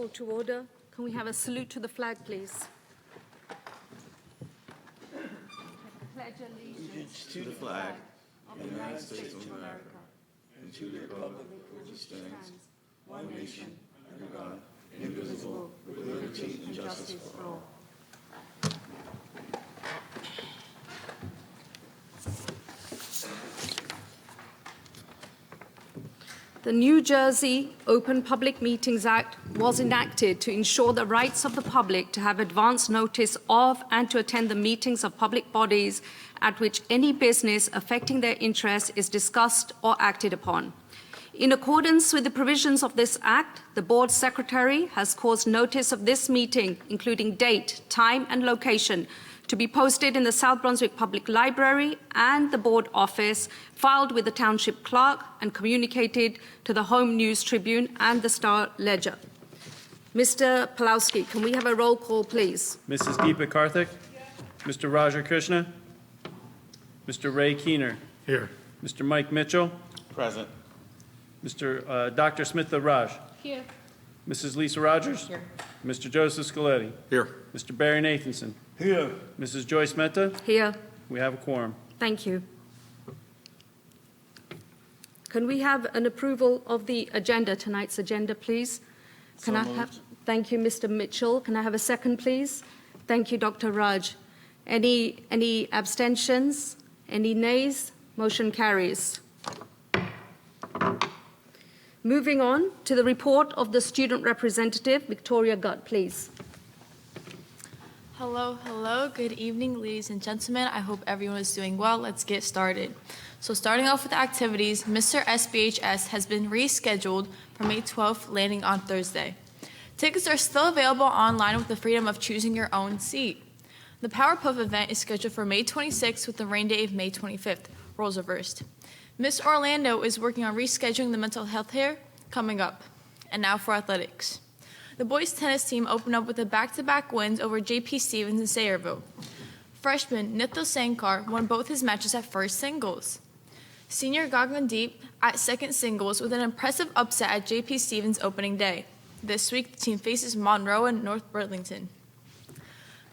Call to order. Can we have a salute to the flag, please? Pledge allegiance to the flag of the United States of America and to the republic for which it stands, one nation, under God, indivisible, with liberty and justice for all. The New Jersey Open Public Meetings Act was enacted to ensure the rights of the public to have advance notice of and to attend the meetings of public bodies at which any business affecting their interests is discussed or acted upon. In accordance with the provisions of this Act, the Board Secretary has caused notice of this meeting, including date, time, and location, to be posted in the South Brunswick Public Library and the Board Office, filed with the Township Clerk, and communicated to the Home News Tribune and the Star Ledger. Mr. Pawlowski, can we have a roll call, please? Mrs. Deepa Karthik? Mr. Raja Krishna? Mr. Ray Keener? Here. Mr. Mike Mitchell? Present. Mr. Dr. Smitha Raj? Here. Mrs. Lisa Rogers? Here. Mr. Joseph Scaletti? Here. Mr. Barry Nathanson? Here. Mrs. Joyce Mehta? Here. We have a quorum. Thank you. Can we have an approval of the agenda, tonight's agenda, please? Can I have? Thank you, Mr. Mitchell. Can I have a second, please? Thank you, Dr. Raj. Any abstentions? Any nays? Motion carries. Moving on to the report of the student representative, Victoria Gutt, please. Hello, good evening, ladies and gentlemen. I hope everyone is doing well. Let's get started. So starting off with the activities, Mr. SBHS has been rescheduled for May 12th, landing on Thursday. Tickets are still available online with the freedom of choosing your own seat. The Power Puff event is scheduled for May 26th with the rain day of May 25th. Roles reversed. Miss Orlando is working on rescheduling the mental health fair coming up. And now for athletics. The boys tennis team opened up with a back-to-back wins over J.P. Stevens and Sayreville. Freshman Nithil Sankar won both his matches at first singles. Senior Gagandeep at second singles with an impressive upset at J.P. Stevens opening day. This week, the team faces Monroe and North Burlington.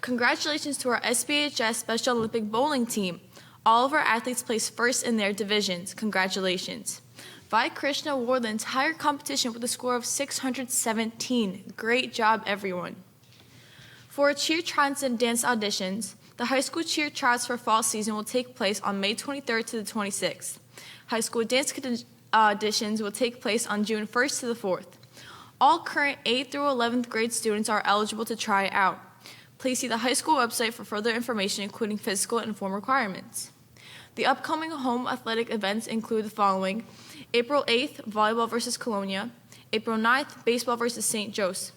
Congratulations to our SBHS Special Olympic bowling team. All of our athletes placed first in their divisions. Congratulations. Vi Krishna wore the entire competition with a score of 617. Great job, everyone. For cheer trials and dance auditions, the high school cheer trials for fall season will take place on May 23rd to the 26th. High school dance auditions will take place on June 1st to the 4th. All current 8th through 11th grade students are eligible to try out. Please see the high school website for further information, including physical and form requirements. The upcoming home athletic events include the following: April 8th, volleyball versus Colonia. April 9th, baseball versus St. Jose.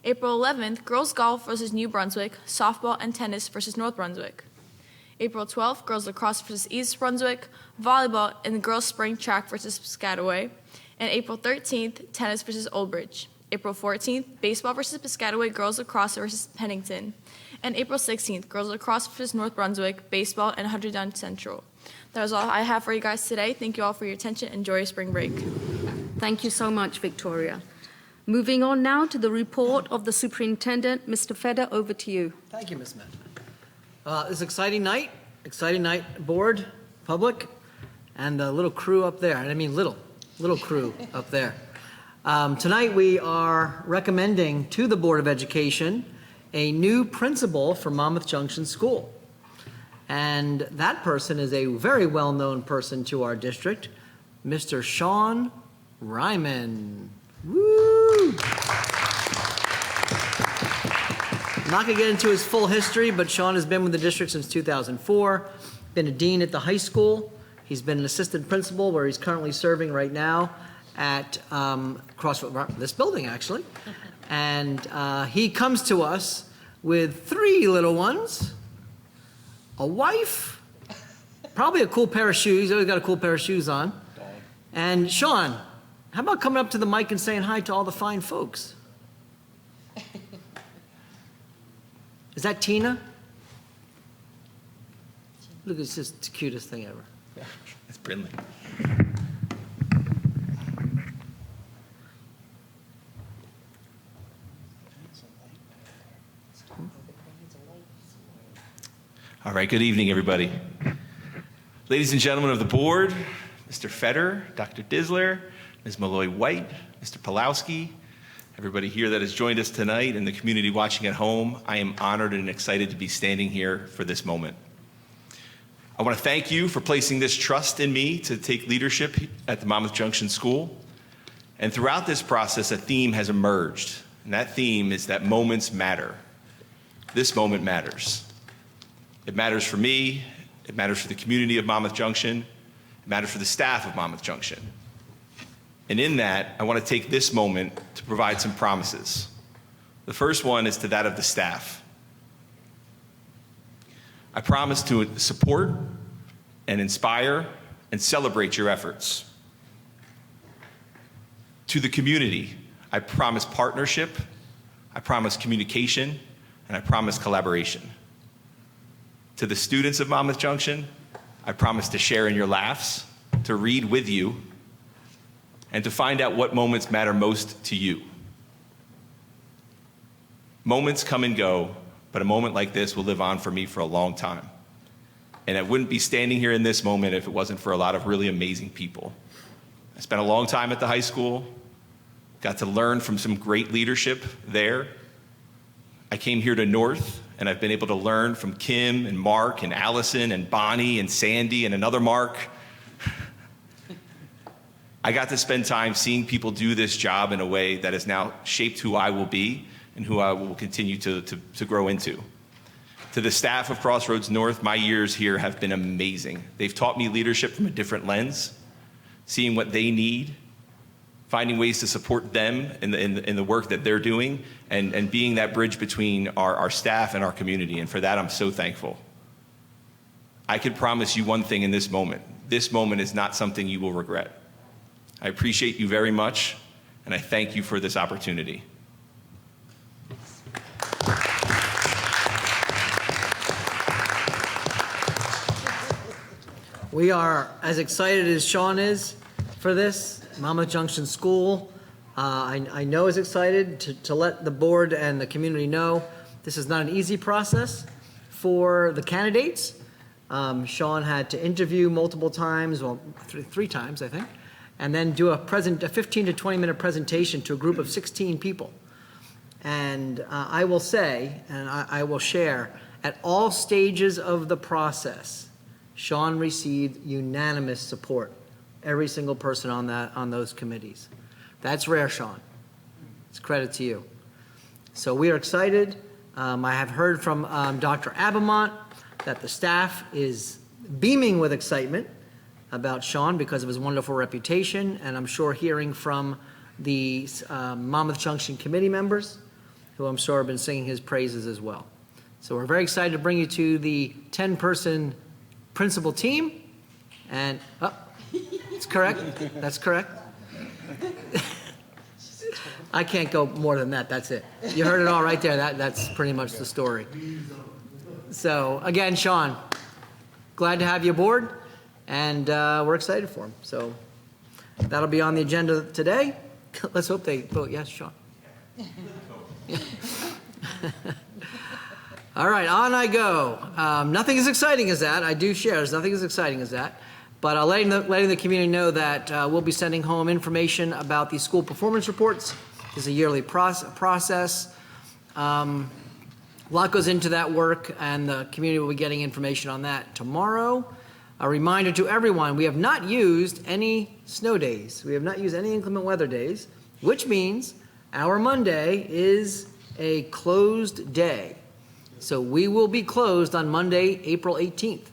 April 11th, girls golf versus New Brunswick, softball and tennis versus North Brunswick. April 12th, girls lacrosse versus East Brunswick, volleyball and girls spring track versus Piscataway. And April 13th, tennis versus Old Bridge. April 14th, baseball versus Piscataway, girls lacrosse versus Pennington. And April 16th, girls lacrosse versus North Brunswick, baseball and Hunterdon Central. That is all I have for you guys today. Thank you all for your attention. Enjoy your spring break. Thank you so much, Victoria. Moving on now to the report of the superintendent. Mr. Feder, over to you. Thank you, Ms. Mehta. This exciting night, board, public, and the little crew up there. And I mean little crew up there. Tonight we are recommending to the Board of Education a new principal for Monmouth Junction School. And that person is a very well-known person to our district, Mr. Sean Ryman. Woo! I'm not going to get into his full history, but Sean has been with the district since 2004, been a dean at the high school. He's been an assistant principal where he's currently serving right now at this building, actually. And he comes to us with 3 little ones, a wife, probably a cool pair of shoes. He's always got a cool pair of shoes on. And Sean, how about coming up to the mic and saying hi to all the fine folks? Is that Tina? Look, it's just the cutest thing ever. Yeah, it's Brindley. All right, good evening, everybody. Ladies and gentlemen of the board, Mr. Fetter, Dr. Disler, Ms. Malloy-White, Mr. Pulowski, everybody here that has joined us tonight and the community watching at home, I am honored and excited to be standing here for this moment. I want to thank you for placing this trust in me to take leadership at the Monmouth Junction School. And throughout this process, a theme has emerged, and that theme is that moments matter. This moment matters. It matters for me, it matters for the community of Monmouth Junction, it matters for the staff of Monmouth Junction. And in that, I want to take this moment to provide some promises. The first one is to that of the staff. I promise to support and inspire and celebrate your efforts. To the community, I promise partnership, I promise communication, and I promise collaboration. To the students of Monmouth Junction, I promise to share in your laughs, to read with you, and to find out what moments matter most to you. Moments come and go, but a moment like this will live on for me for a long time. And I wouldn't be standing here in this moment if it wasn't for a lot of really amazing people. I spent a long time at the high school, got to learn from some great leadership there. I came here to North, and I've been able to learn from Kim and Mark and Allison and Bonnie and Sandy and another Mark. I got to spend time seeing people do this job in a way that has now shaped who I will be and who I will continue to grow into. To the staff of Crossroads North, my years here have been amazing. They've taught me leadership from a different lens, seeing what they need, finding ways to support them in the work that they're doing, and being that bridge between our staff and our community. And for that, I'm so thankful. I can promise you one thing in this moment. This moment is not something you will regret. I appreciate you very much, and I thank you for this opportunity. We are as excited as Sean is for this. Monmouth Junction School, I know is excited to let the board and the community know this is not an easy process for the candidates. Sean had to interview multiple times, well, three times, I think, and then do a 15 to 20 minute presentation to a group of 16 people. And I will say, and I will share, at all stages of the process, Sean received unanimous support. Every single person on those committees. That's rare, Sean. It's credit to you. So we are excited. I have heard from Dr. Abamont that the staff is beaming with excitement about Sean because of his wonderful reputation, and I'm sure hearing from the Monmouth Junction committee members, who I'm sure have been singing his praises as well. So we're very excited to bring you to the 10-person principal team, and that's correct. That's correct. I can't go more than that. That's it. You heard it all right there. That's pretty much the story. So again, Sean, glad to have you aboard, and we're excited for him. So that'll be on the agenda today. Let's hope they vote yes, Sean. All right, on I go. Nothing as exciting as that. I do share. There's nothing as exciting as that. But letting the community know that we'll be sending home information about the school performance reports. It's a yearly process. A lot goes into that work, and the community will be getting information on that tomorrow. A reminder to everyone, we have not used any snow days. We have not used any inclement weather days, which means our Monday is a closed day. So we will be closed on Monday, April 18th.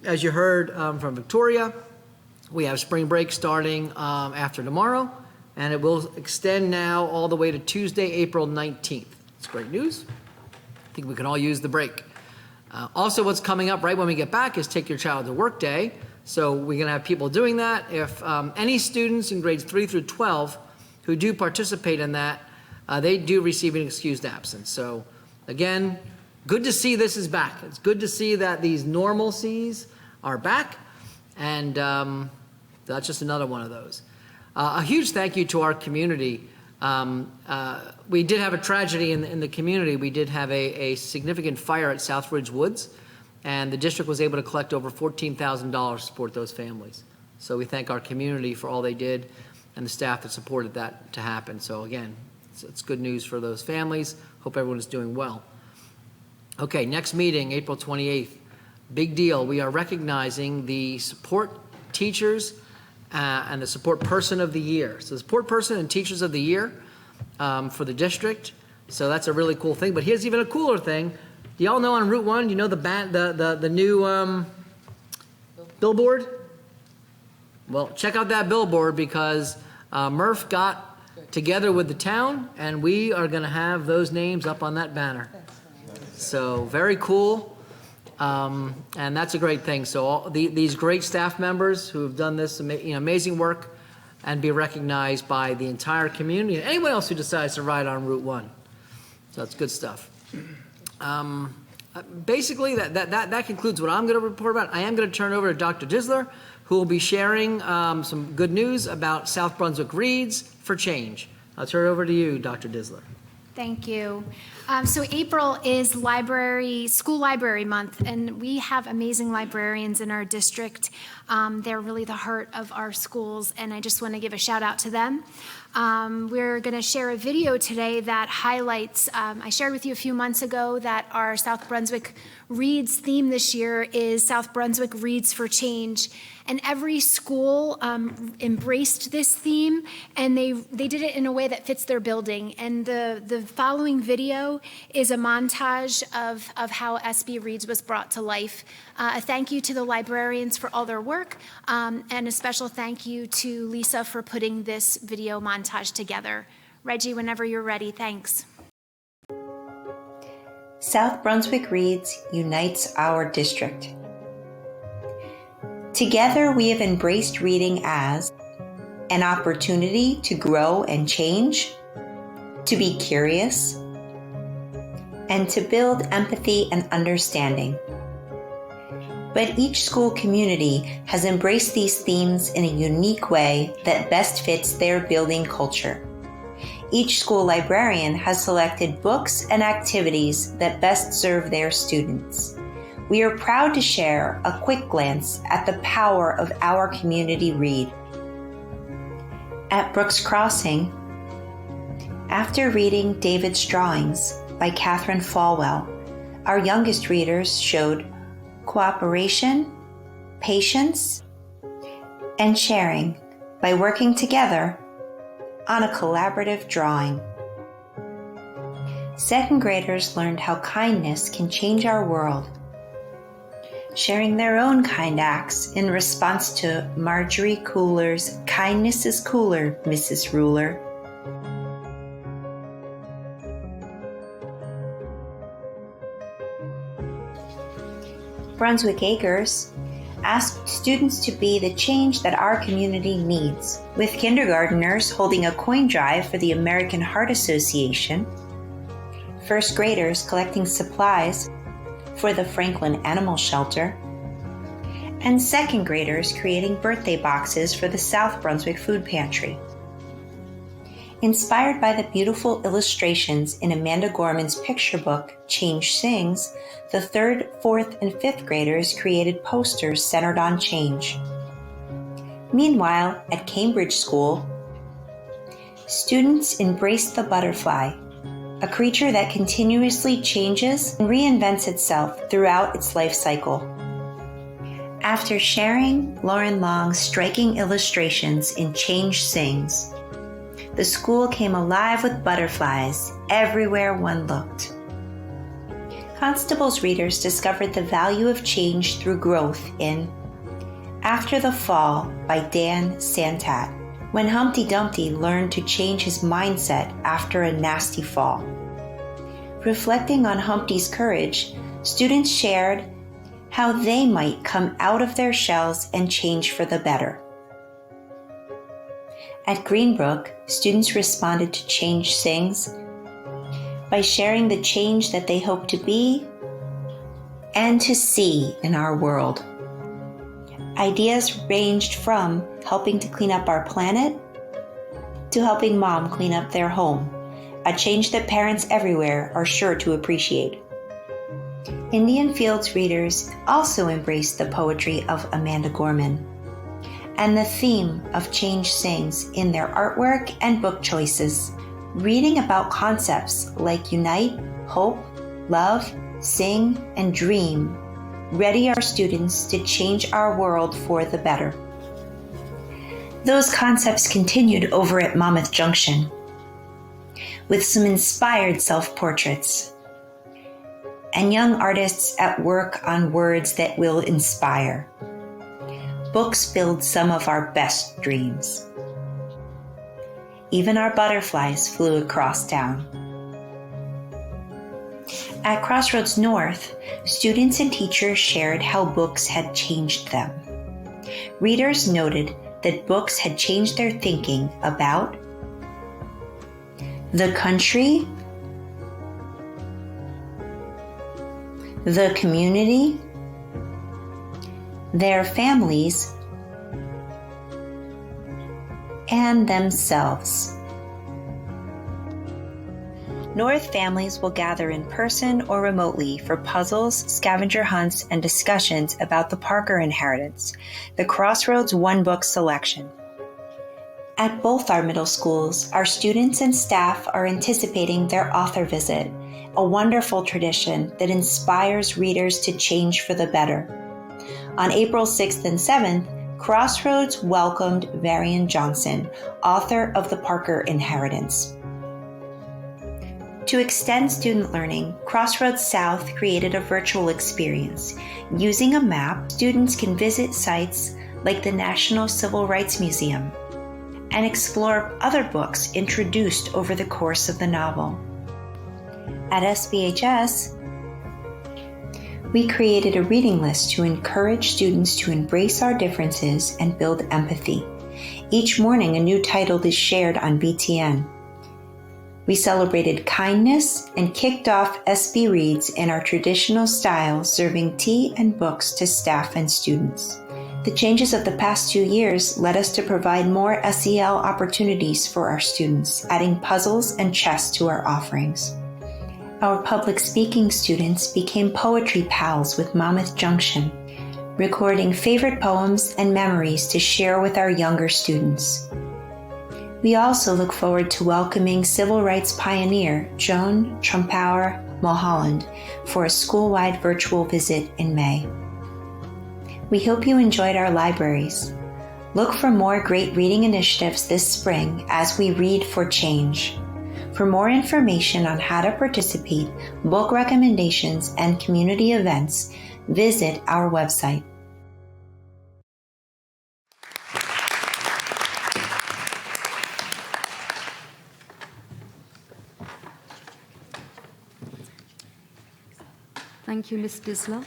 As you heard from Victoria, we have spring break starting after tomorrow, and it will extend now all the way to Tuesday, April 19th. It's great news. I think we can all use the break. Also, what's coming up right when we get back is Take Your Child to Work Day. So we're going to have people doing that. If any students in grades 3 through 12 who do participate in that, they do receive an excused absence. So again, good to see this is back. It's good to see that these normalcies are back, and that's just another one of those. A huge thank you to our community. We did have a tragedy in the community. We did have a significant fire at Southridge Woods and the district was able to collect over $14,000 to support those families. So we thank our community for all they did and the staff that supported that to happen. So again, it's good news for those families. Hope everyone is doing well. Okay, next meeting, April 28th. Big deal. We are recognizing the support teachers and the support person of the year. So the support person and teachers of the year for the district. So that's a really cool thing. But here's even a cooler thing. Do y'all know on Route 1, you know the new billboard? Well, check out that billboard because Murph got together with the town, and we are going to have those names up on that banner. So very cool, and that's a great thing. So all these great staff members who have done this amazing work and be recognized by the entire community and anyone else who decides to ride on Route 1. So that's good stuff. Basically, that concludes what I'm going to report about. I am going to turn over to Dr. Disler, who will be sharing some good news about South Brunswick Reads for Change. I'll turn it over to you, Dr. Disler. Thank you. So April is School Library Month, and we have amazing librarians in our district. They're really the heart of our schools, and I just want to give a shout out to them. We're going to share a video today that highlights, I shared with you a few months ago that our South Brunswick Reads theme this year is South Brunswick Reads for Change. And every school embraced this theme, and they did it in a way that fits their building. And the following video is a montage of how SB Reads was brought to life. A thank you to the librarians for all their work, and a special thank you to Lisa for putting this video montage together. Reggie, whenever you're ready, thanks. South Brunswick Reads unites our district. Together, we have embraced reading as an opportunity to grow and change, to be curious, and to build empathy and understanding. But each school community has embraced these themes in a unique way that best fits their building culture. Each school librarian has selected books and activities that best serve their students. We are proud to share a quick glance at the power of our community read. At Brooks Crossing, after reading David's Drawings by Catherine Falwell, our youngest readers showed cooperation, patience, and sharing by working together on a collaborative drawing. Second graders learned how kindness can change our world, sharing their own kind acts in response to Marjorie Cooler's "Kindness is Cooler, Mrs. Ruler." Brunswick Acres asked students to be the change that our community needs, with kindergarteners holding a coin drive for the American Heart Association, first graders collecting supplies for the Franklin Animal Shelter, and second graders creating birthday boxes for the South Brunswick Food Pantry. Inspired by the beautiful illustrations in Amanda Gorman's picture book, Change Sings, the 3rd, 4th, and 5th graders created posters centered on change. Meanwhile, at Cambridge School, students embraced the butterfly, a creature that continuously changes and reinvents itself throughout its life cycle. After sharing Lauren Long's striking illustrations in Change Sings, the school came alive with butterflies everywhere one looked. Constable's readers discovered the value of change through growth in After the Fall by Dan Santat, when Humpty Dumpty learned to change his mindset after a nasty fall. Reflecting on Humpty's courage, students shared how they might come out of their shells and change for the better. At Greenbrook, students responded to Change Sings by sharing the change that they hope to be and to see in our world. Ideas ranged from helping to clean up our planet to helping mom clean up their home, a change that parents everywhere are sure to appreciate. Indian Fields readers also embraced the poetry of Amanda Gorman and the theme of change sings in their artwork and book choices, reading about concepts like unite, hope, love, sing, and dream ready our students to change our world for the better. Those concepts continued over at Monmouth Junction with some inspired self-portraits and young artists at work on words that will inspire. Books build some of our best dreams. Even our butterflies flew across town. At Crossroads North, students and teachers shared how books had changed them. Readers noted that books had changed their thinking about the country, the community, their families, and themselves. North families will gather in person or remotely for puzzles, scavenger hunts, and discussions about the Parker inheritance, the Crossroads One Book selection. At both our middle schools, our students and staff are anticipating their author visit, a wonderful tradition that inspires readers to change for the better. On April 6th and 7th, Crossroads welcomed Varian Johnson, author of the Parker Inheritance. To extend student learning, Crossroads South created a virtual experience. Using a map, students can visit sites like the National Civil Rights Museum and explore other books introduced over the course of the novel. At SBHS, we created a reading list to encourage students to embrace our differences and build empathy. Each morning, a new title is shared on BTN. We celebrated kindness and kicked off SB Reads in our traditional style, serving tea and books to staff and students. The changes of the past 2 years led us to provide more SEL opportunities for our students, adding puzzles and chess to our offerings. Our public speaking students became poetry pals with Monmouth Junction, recording favorite poems and memories to share with our younger students. We also look forward to welcoming civil rights pioneer Joan Trumpower Mulholland for a school-wide virtual visit in May. We hope you enjoyed our libraries. Look for more great reading initiatives this spring as we read for change. For more information on how to participate, book recommendations, and community events, visit our website. Thank you, Ms. Disler.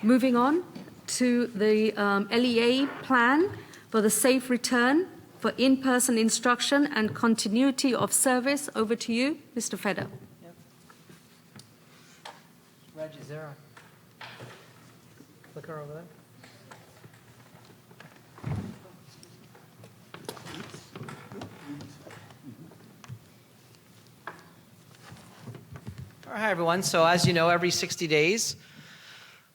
Moving on to the LEA Plan for the safe return for in-person instruction and continuity of service. Over to you, Mr. Feder. Yep. Reg, is there a clicker over there? All right, hi, everyone. So as you know, every 60 days,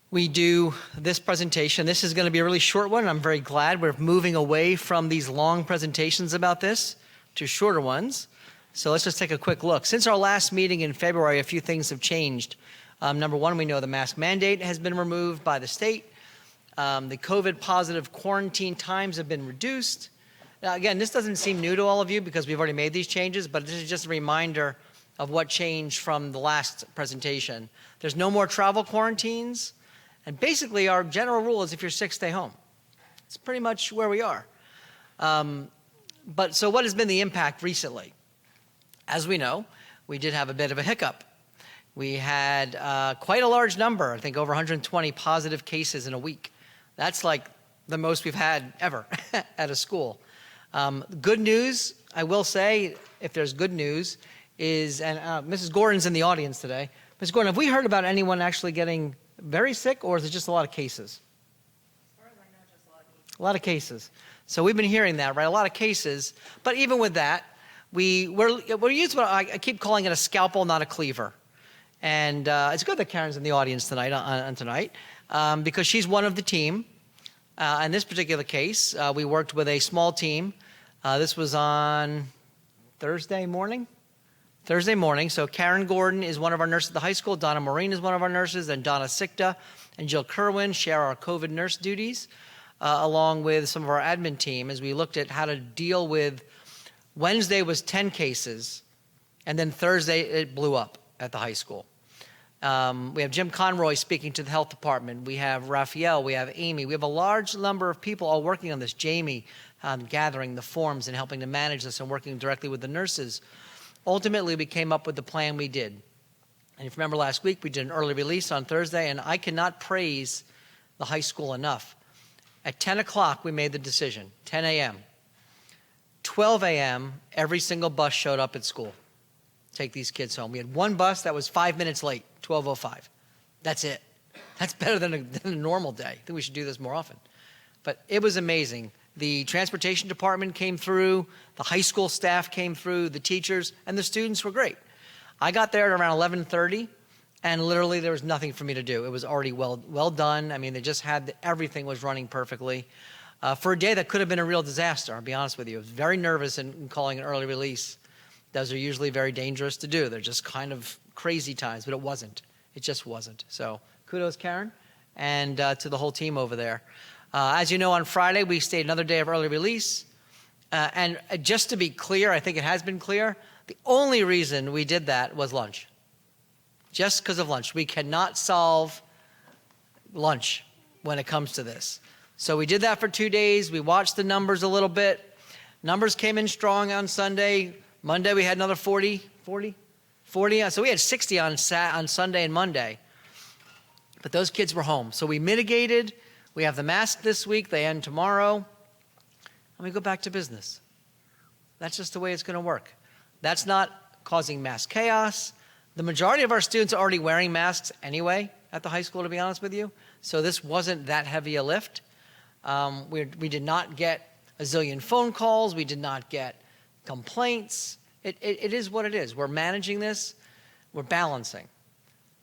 we do this presentation. This is going to be a really short one. I'm very glad we're moving away from these long presentations about this to shorter ones. So let's just take a quick look. Since our last meeting in February, a few things have changed. Number one, we know the mask mandate has been removed by the state. The COVID positive quarantine times have been reduced. Now, again, this doesn't seem new to all of you because we've already made these changes, but this is just a reminder of what changed from the last presentation. There's no more travel quarantines. And basically, our general rule is if you're sick, stay home. It's pretty much where we are. But so what has been the impact recently? As we know, we did have a bit of a hiccup. We had quite a large number, I think over 120 positive cases in a week. That's like the most we've had ever at a school. Good news, I will say, if there's good news, is, and Mrs. Gordon's in the audience today. Mrs. Gordon, have we heard about anyone actually getting very sick, or is it just a lot of cases? As far as I know, just a lot of cases. So we've been hearing that, right? A lot of cases. But even with that, we're using what I keep calling it a scalpel, not a cleaver. And it's good that Karen's in the audience tonight, because she's one of the team. In this particular case, we worked with a small team. This was on Thursday morning. So Karen Gordon is one of our nurses at the high school. Donna Maureen is one of our nurses. And Donna Sikta and Jill Kerwin share our COVID nurse duties, along with some of our admin team, as we looked at how to deal with Wednesday was 10 cases, and then Thursday it blew up at the high school. We have Jim Conroy speaking to the health department. We have Raphael. We have Amy. We have a large number of people all working on this. Jamie gathering the forms and helping to manage this and working directly with the nurses. Ultimately, we came up with the plan we did. And if you remember last week, we did an early release on Thursday, and I cannot praise the high school enough. At 10 o'clock, we made the decision, 10 a.m. 12 a.m., every single bus showed up at school. Take these kids home. We had one bus that was 5 minutes late, 12:05. That's it. That's better than a normal day. I think we should do this more often. But it was amazing. The transportation department came through, the high school staff came through, the teachers, and the students were great. I got there at around 11:30, and literally there was nothing for me to do. It was already well done. I mean, they just had, everything was running perfectly. For a day that could have been a real disaster, I'll be honest with you. I was very nervous in calling an early release. Those are usually very dangerous to do. They're just kind of crazy times, but it wasn't. It just wasn't. So kudos, Karen, and to the whole team over there. As you know, on Friday, we stayed another day of early release. And just to be clear, I think it has been clear, the only reason we did that was lunch. Just because of lunch. We cannot solve lunch when it comes to this. So we did that for 2 days. We watched the numbers a little bit. Numbers came in strong on Sunday. Monday, we had another 40. So we had 60 on Sunday and Monday. But those kids were home. So we mitigated. We have the mask this week. They end tomorrow. And we go back to business. That's just the way it's going to work. That's not causing mass chaos. The majority of our students are already wearing masks anyway at the high school, to be honest with you. So this wasn't that heavy a lift. We did not get a zillion phone calls. We did not get complaints. It is what it is. We're managing this. We're balancing.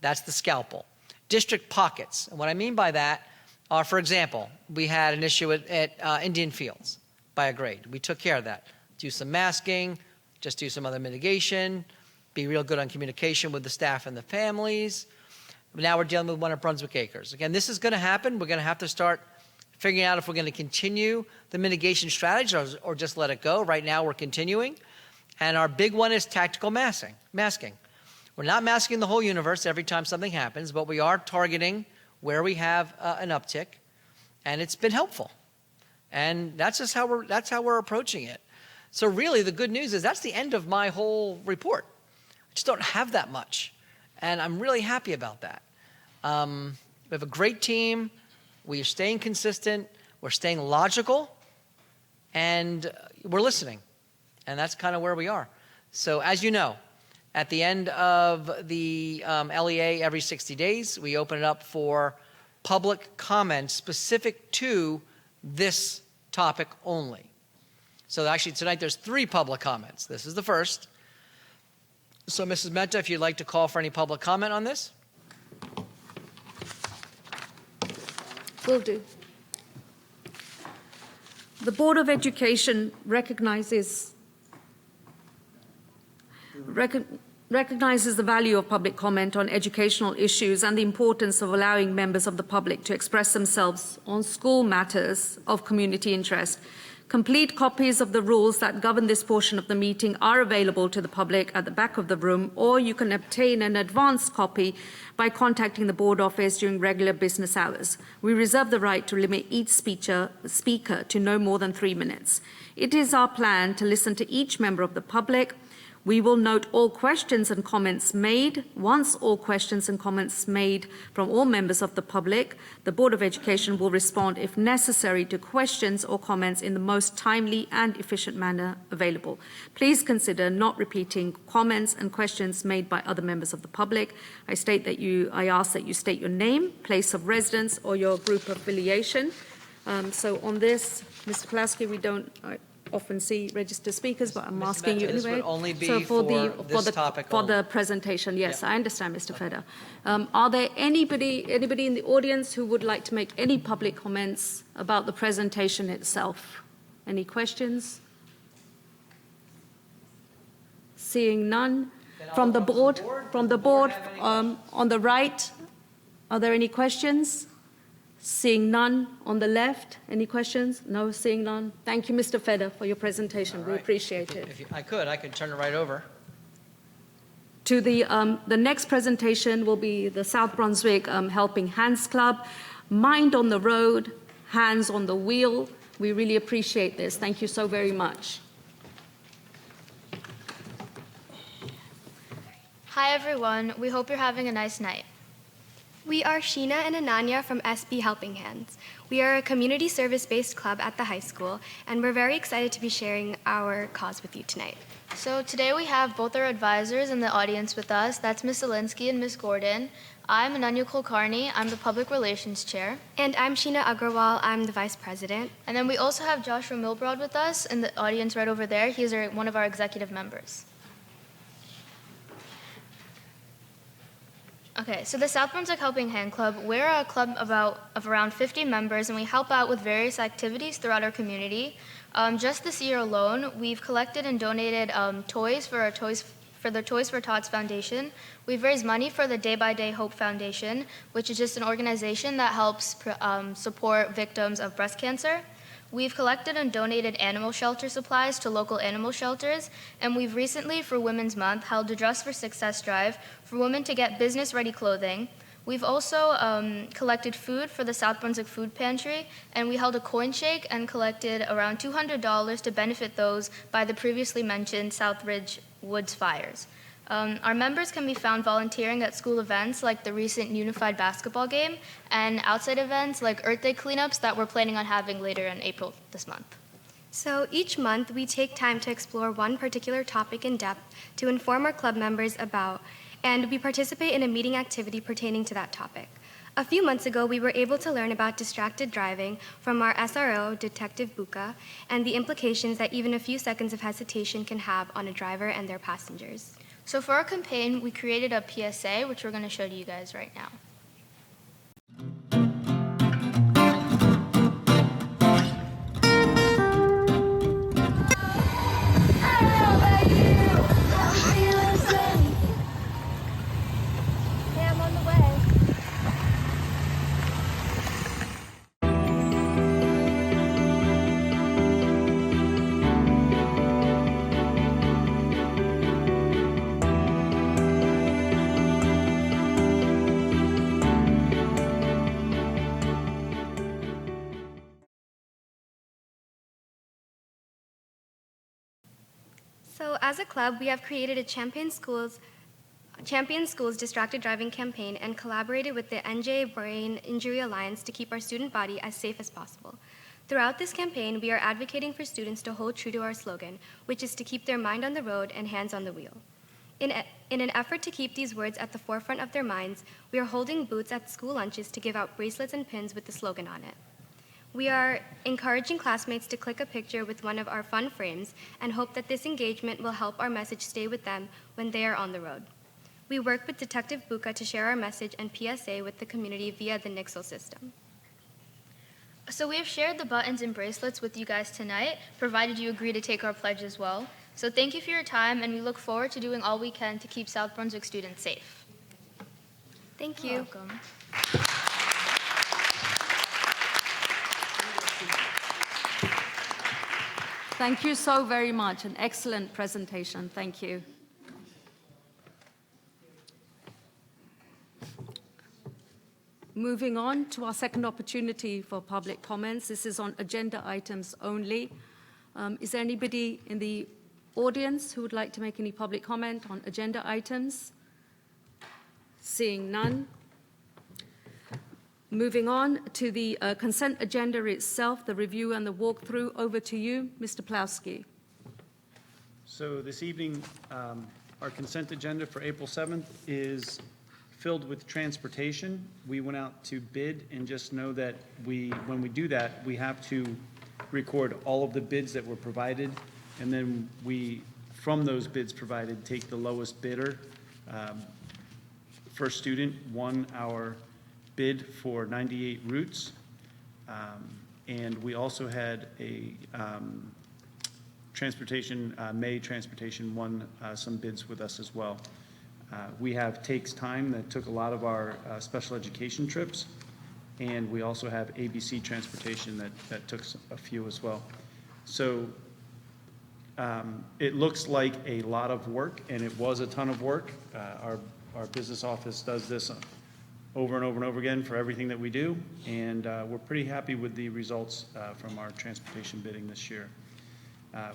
That's the scalpel. District pockets. And what I mean by that are, for example, we had an issue at Indian Fields by a grade. We took care of that. Do some masking, just do some other mitigation, be real good on communication with the staff and the families. Now we're dealing with one at Brunswick Acres. Again, this is going to happen. We're going to have to start figuring out if we're going to continue the mitigation strategy or just let it go. Right now we're continuing. And our big one is tactical masking. We're not masking the whole universe every time something happens, but we are targeting where we have an uptick, and it's been helpful. And that's just how we're approaching it. So really the good news is that's the end of my whole report. I just don't have that much, and I'm really happy about that. We have a great team. We are staying consistent. We're staying logical, and we're listening. And that's kind of where we are. So as you know, at the end of the LEA every 60 days, we open it up for public comment specific to this topic only. So actually tonight there's 3 public comments. This is the first. So Mrs. Mehta, if you'd like to call for any public comment on this. Will do. The Board of Education recognizes the value of public comment on educational issues and the importance of allowing members of the public to express themselves on school matters of community interest. Complete copies of the rules that govern this portion of the meeting are available to the public at the back of the room, or you can obtain an advance copy by contacting the board office during regular business hours. We reserve the right to limit each speaker to no more than 3 minutes. It is our plan to listen to each member of the public. We will note all questions and comments made. Once all questions and comments made from all members of the public, the Board of Education will respond, if necessary, to questions or comments in the most timely and efficient manner available. Please consider not repeating comments and questions made by other members of the public. I ask that you state your name, place of residence, or your group affiliation. So on this, Mr. Pulaski, we don't. often see registered speakers, but I'm Mr. asking you Menta, this anyway. would only be So for this topic for only. the presentation, yes, Yeah. I understand, Mr. Feder. Are there anybody in the audience who would like to make any public comments about the presentation itself? Any questions? Seeing none. From the board, on the right, are there any questions? Seeing none. On the left, any questions? No, seeing none. Thank you, Mr. Feder, for your presentation. We appreciate it. If I could turn it right over. To the next presentation will be the South Brunswick Helping Hands Club. Mind on the road, hands on the wheel. We really appreciate this. Thank you so very much. Hi everyone, we hope you're having a nice night. We are Sheena and Ananya from SB Helping Hands. We are a community service-based club at the high school, and we're very excited to be sharing our cause with you tonight. So today we have both our advisors in the audience with us. That's Ms. Zelinsky and Ms. Gordon. I'm Ananya Kulkarni. I'm the Public Relations Chair. And I'm Sheena Agrawal. I'm the Vice President. And then we also have Joshua Milbrod with us in the audience right over there. He's one of our executive members. Okay, so the South Brunswick Helping Hand Club, we're a club of around 50 members, and we help out with various activities throughout our community. Just this year alone, we've collected and donated toys for the Toys for Tots Foundation. We've raised money for the Day by Day Hope Foundation, which is just an organization that helps support victims of breast cancer. We've collected and donated animal shelter supplies to local animal shelters, and we've recently, for Women's Month, held a Dress for Success drive for women to get business-ready clothing. We've also collected food for the South Brunswick Food Pantry, and we held a coin shake and collected around $200 to benefit those by the previously mentioned Southridge Woods fires. Our members can be found volunteering at school events like the recent Unified Basketball game and outside events like Earth Day cleanups that we're planning on having later in April this month. So each month, we take time to explore one particular topic in depth to inform our club members about, and we participate in a meeting activity pertaining to that topic. A few months ago, we were able to learn about distracted driving from our SRO, Detective Buka, and the implications that even a few seconds of hesitation can have on a driver and their passengers. So for our campaign, we created a PSA, which we're going to show to you guys right now. Hey, I'm on the way. So as a club, we have created a Champion Schools Distracted Driving campaign and collaborated with the NJ Brain Injury Alliance to keep our student body as safe as possible. Throughout this campaign, we are advocating for students to hold true to our slogan, which is to keep their mind on the road and hands on the wheel. In an effort to keep these words at the forefront of their minds, we are holding booths at school lunches to give out bracelets and pins with the slogan on it. We are encouraging classmates to click a picture with one of our fun frames and hope that this engagement will help our message stay with them when they are on the road. We work with Detective Buka to share our message and PSA with the community via the Nixle system. So we have shared the buttons and bracelets with you guys tonight, provided you agree to take our pledge as well. So thank you for your time, and we look forward to doing all we can to keep South Brunswick students safe. Thank you. You're welcome. Thank you so very much. An excellent presentation. Thank you. Moving on to our second opportunity for public comments. This is on agenda items only. Is there anybody in the audience who would like to make any public comment on agenda items? Seeing none. Moving on to the consent agenda itself, the review and the walkthrough. Over to you, Mr. Plowski. So this evening, our consent agenda for April 7th is filled with transportation. We went out to bid, and just know that when we do that, we have to record all of the bids that were provided, and then we, from those bids provided, take the lowest bidder. First Student won our bid for 98 routes, and we also had a transportation, May Transportation won some bids with us as well. We have Takes Time that took a lot of our special education trips, and we also have ABC Transportation that took a few as well. So it looks like a lot of work, and it was a ton of work. Our business office does this over and over and over again for everything that we do, and we're pretty happy with the results from our transportation bidding this year.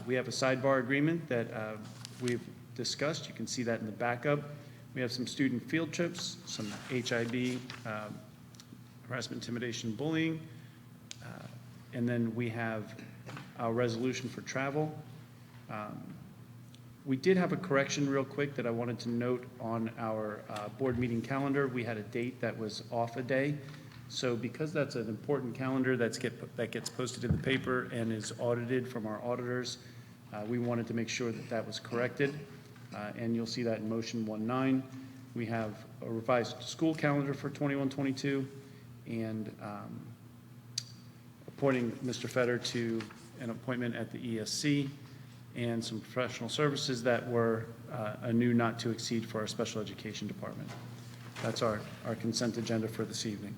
We have a sidebar agreement that we've discussed. You can see that in the backup. We have some student field trips, some HIB, harassment, intimidation, bullying, and then we have our resolution for travel. We did have a correction real quick that I wanted to note on our board meeting calendar. We had a date that was off a day. So because that's an important calendar that gets posted in the paper and is audited from our auditors, we wanted to make sure that that was corrected. And you'll see that in motion 1-9. We have a revised school calendar for 21-22 and appointing Mr. Fetter to an appointment at the ESC, and some professional services that were a new not to exceed for our special education department. That's our consent agenda for this evening.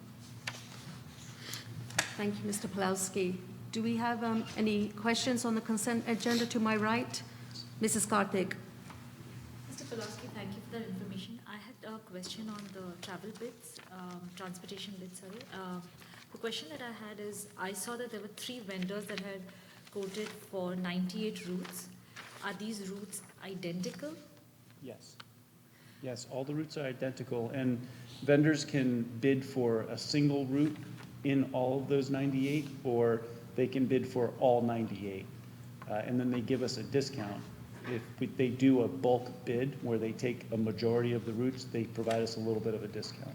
Thank you, Mr. Pawlowski. Do we have any questions on the consent agenda to my right? Mrs. Karthik. Mr. Pawlowski, thank you for that information. I had a question on the travel bids, transportation bids, sorry. The question that I had is, I saw that there were 3 vendors that had quoted for 98 routes. Are these routes identical? Yes. Yes, all the routes are identical, and vendors can bid for a single route in all of those 98, or they can bid for all 98. And then they give us a discount. If they do a bulk bid where they take a majority of the routes, they provide us a little bit of a discount.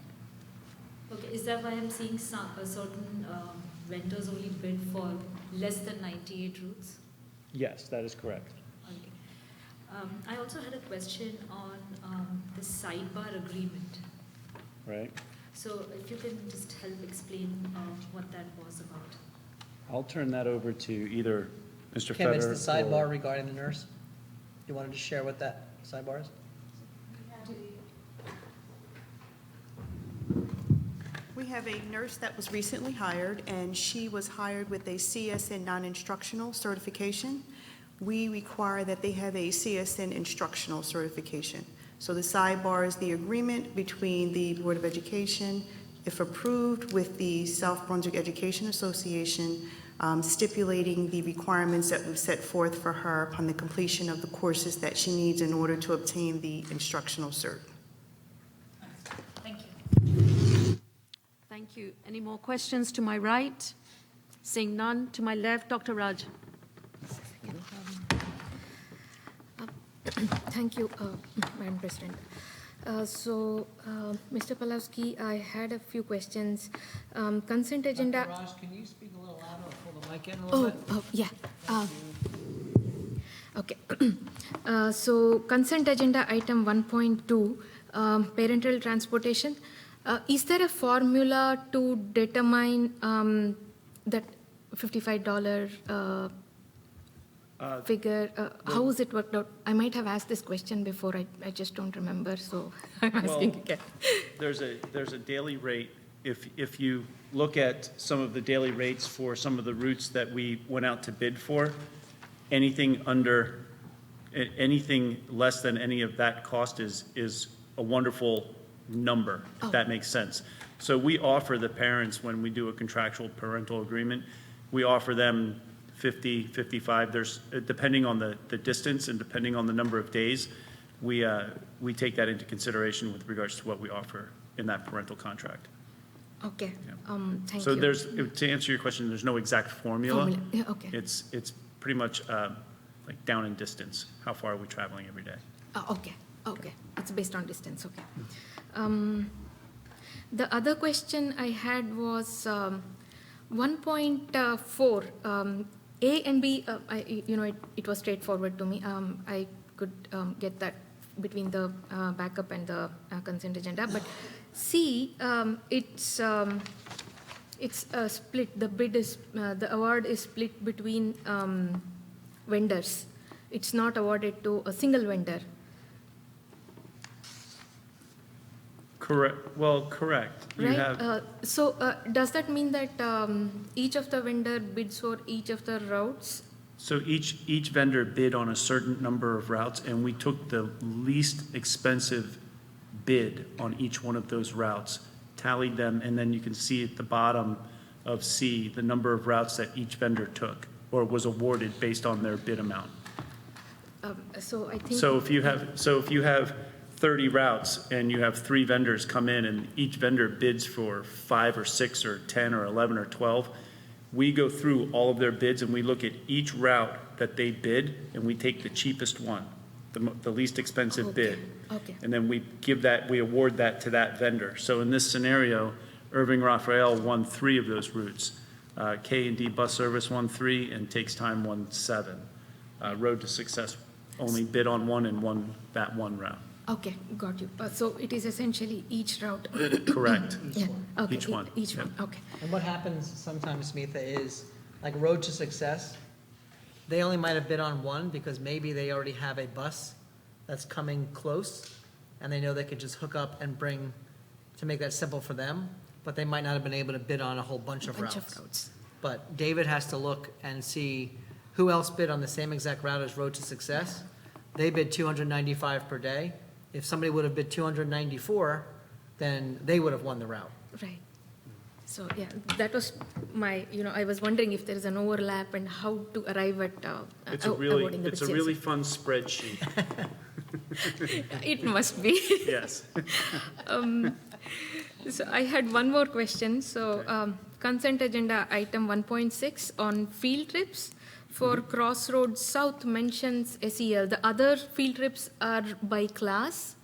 Okay, is that why I'm seeing certain vendors only bid for less than 98 routes? Yes, that is correct. Okay. I also had a question on the sidebar agreement. Right. So if you can just help explain what that was about. I'll turn that over to either Mr. Kim, Fetter. it's the sidebar regarding the nurse. You wanted to share what that sidebar is? We have a nurse that was recently hired, and she was hired with a CSN non-instructional certification. We require that they have a CSN instructional certification. So the sidebar is the agreement between the Board of Education, if approved, with the South Brunswick Education Association, stipulating the requirements that we've set forth for her upon the completion of the courses that she needs in order to obtain the instructional cert. Thank you. Thank you. Any more questions to my right? Seeing none. To my left, Dr. Raj. Thank you, Madam President. Mr. Pawlowski, I had a few questions. Consent agenda. Dr. Raj, can you speak a little louder or pull the mic in a little bit? Oh, yeah. Okay. So consent agenda item 1.2, parental transportation. Is there a formula to determine that $55 figure? How is it worked out? I might have asked this question before. I just don't remember, so I'm asking again. There's a daily rate. If you look at some of the daily rates for some of the routes that we went out to bid for, anything less than any of that cost is a wonderful number, if that makes sense. So we offer the parents, when we do a contractual parental agreement, we offer them 50, 55. There's, depending on the distance and depending on the number of days, we take that into consideration with regards to what we offer in that parental contract. Okay. Yeah. Thank you. So there's, to answer your question, there's no exact formula. Yeah, okay. It's pretty much like down in distance. How far are we traveling every day? Okay. Okay. It's based on distance. Okay. The other question I had was 1.4. A and B, it was straightforward to me. I could get that between the backup and the consent agenda. But C, it's split. The bid is the award is split between vendors. It's not awarded to a single vendor. Correct. Well, correct. You Right. have, Does that mean that each of the vendor bids for each of the routes? so each vendor bid on a certain number of routes, and we took the least expensive bid on each one of those routes, tallied them, and then you can see at the bottom of C, the number of routes that each vendor took or was awarded based on their bid amount. So I think. So if you have 30 routes and you have 3 vendors come in and each vendor bids for 5 or 6 or 10 or 11 or 12, we go through all of their bids and we look at each route that they bid and we take the cheapest one, the least expensive bid. Okay. And then we award that to that vendor. So in this scenario, Irving Raphael won 3 of those routes. K&D Bus Service won 3 and Takes Time won 7. Road to Success only bid on 1 and won that 1 route. Okay, got you. So it is essentially each route. Correct. Yeah. Okay. Each one. Each Yep. one. Okay. And what happens sometimes, Smitha, is like Road to Success, they only might have bid on one because maybe they already have a bus that's coming close and they know they could just hook up and bring, to make that simple for them, but they might not have been able to bid on a whole bunch of routes. But David has to look and see who else bid on the same exact route as Road to Success. They bid 295 per day. If somebody would have bid 294, then they would have won the route. Right. So yeah, that was my. I was wondering if there is an overlap and how to arrive at awarding the bids. It's a really fun spreadsheet. It must be. Yes. So I had one more question. So consent agenda item 1.6 on field trips for Crossroads South mentions SEL. The other field trips are by class.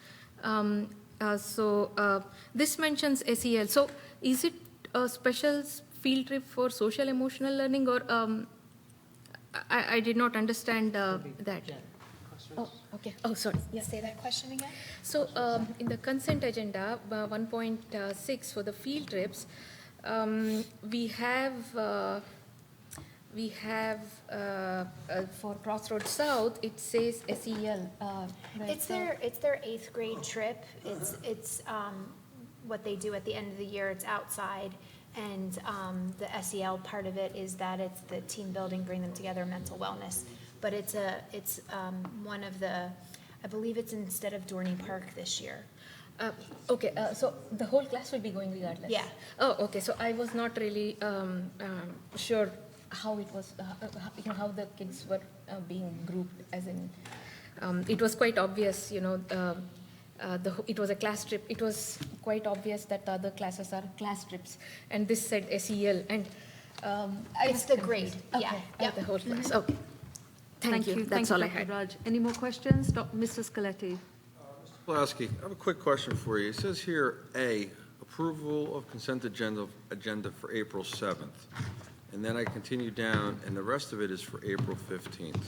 This mentions SEL. So is it a special field trip for social emotional learning, or I did not understand that. Oh, okay. Oh, sorry. Yeah. Say that question again. So in the consent agenda 1.6 for the field trips, we have for Crossroads South, it says SEL. Right? It's their 8th grade trip. It's what they do at the end of the year. It's outside, and the SEL part of it is that it's the team building, bring them together, mental wellness. But it's one of the, I believe it's instead of Dorney Park this year. Okay, so the whole class will be going regardless? Yeah. Oh, okay, so I was not really sure how it was, how the kids were being grouped, as in, it was quite obvious, it was a class trip. It was quite obvious that the other classes are class trips, and this said SEL, and It's the grade, yeah. Yep. The whole class, okay. Thank you, that's all I had. Raj. Any more questions? Mr. Scaletti. Mr. Pulaski, I have a quick question for you. It says here, A, approval of consent agenda for April 7th. And then I continue down, and the rest of it is for April 15th.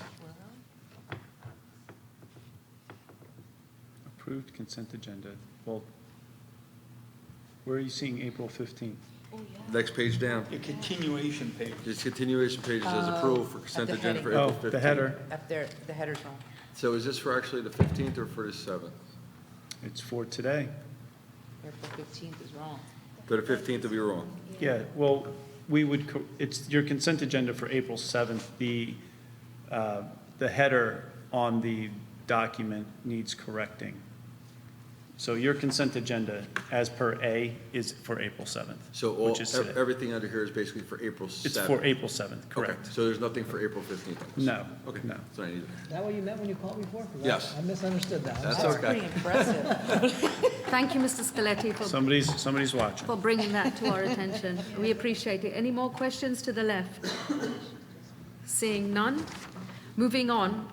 Approved consent agenda. Well, where are you seeing April 15th? Next page down. The continuation page. This continuation page says approval for consent at the agenda for heading. April 15th. Oh, the header. Up there, the header's wrong. So is this for actually the 15th or for the 7th? It's for today. April 15th is wrong. For the 15th will be wrong. Yeah, well, it's your consent agenda for April 7th. The header on the document needs correcting. So your consent agenda, as per A, is for April 7th, So which is today. everything under here is basically for April 7th? It's for April 7th, correct. Okay, so there's nothing for April 15th? on this? No, Okay, no. that's what I needed. Is that what you meant when you called before? 'Cause Yes. I misunderstood that. I'm That's sorry. okay. Pretty impressive. Thank you, Mr. Scaletti, Somebody's watching. for bringing that to our attention. We appreciate it. Any more questions to the left? Seeing none. Moving on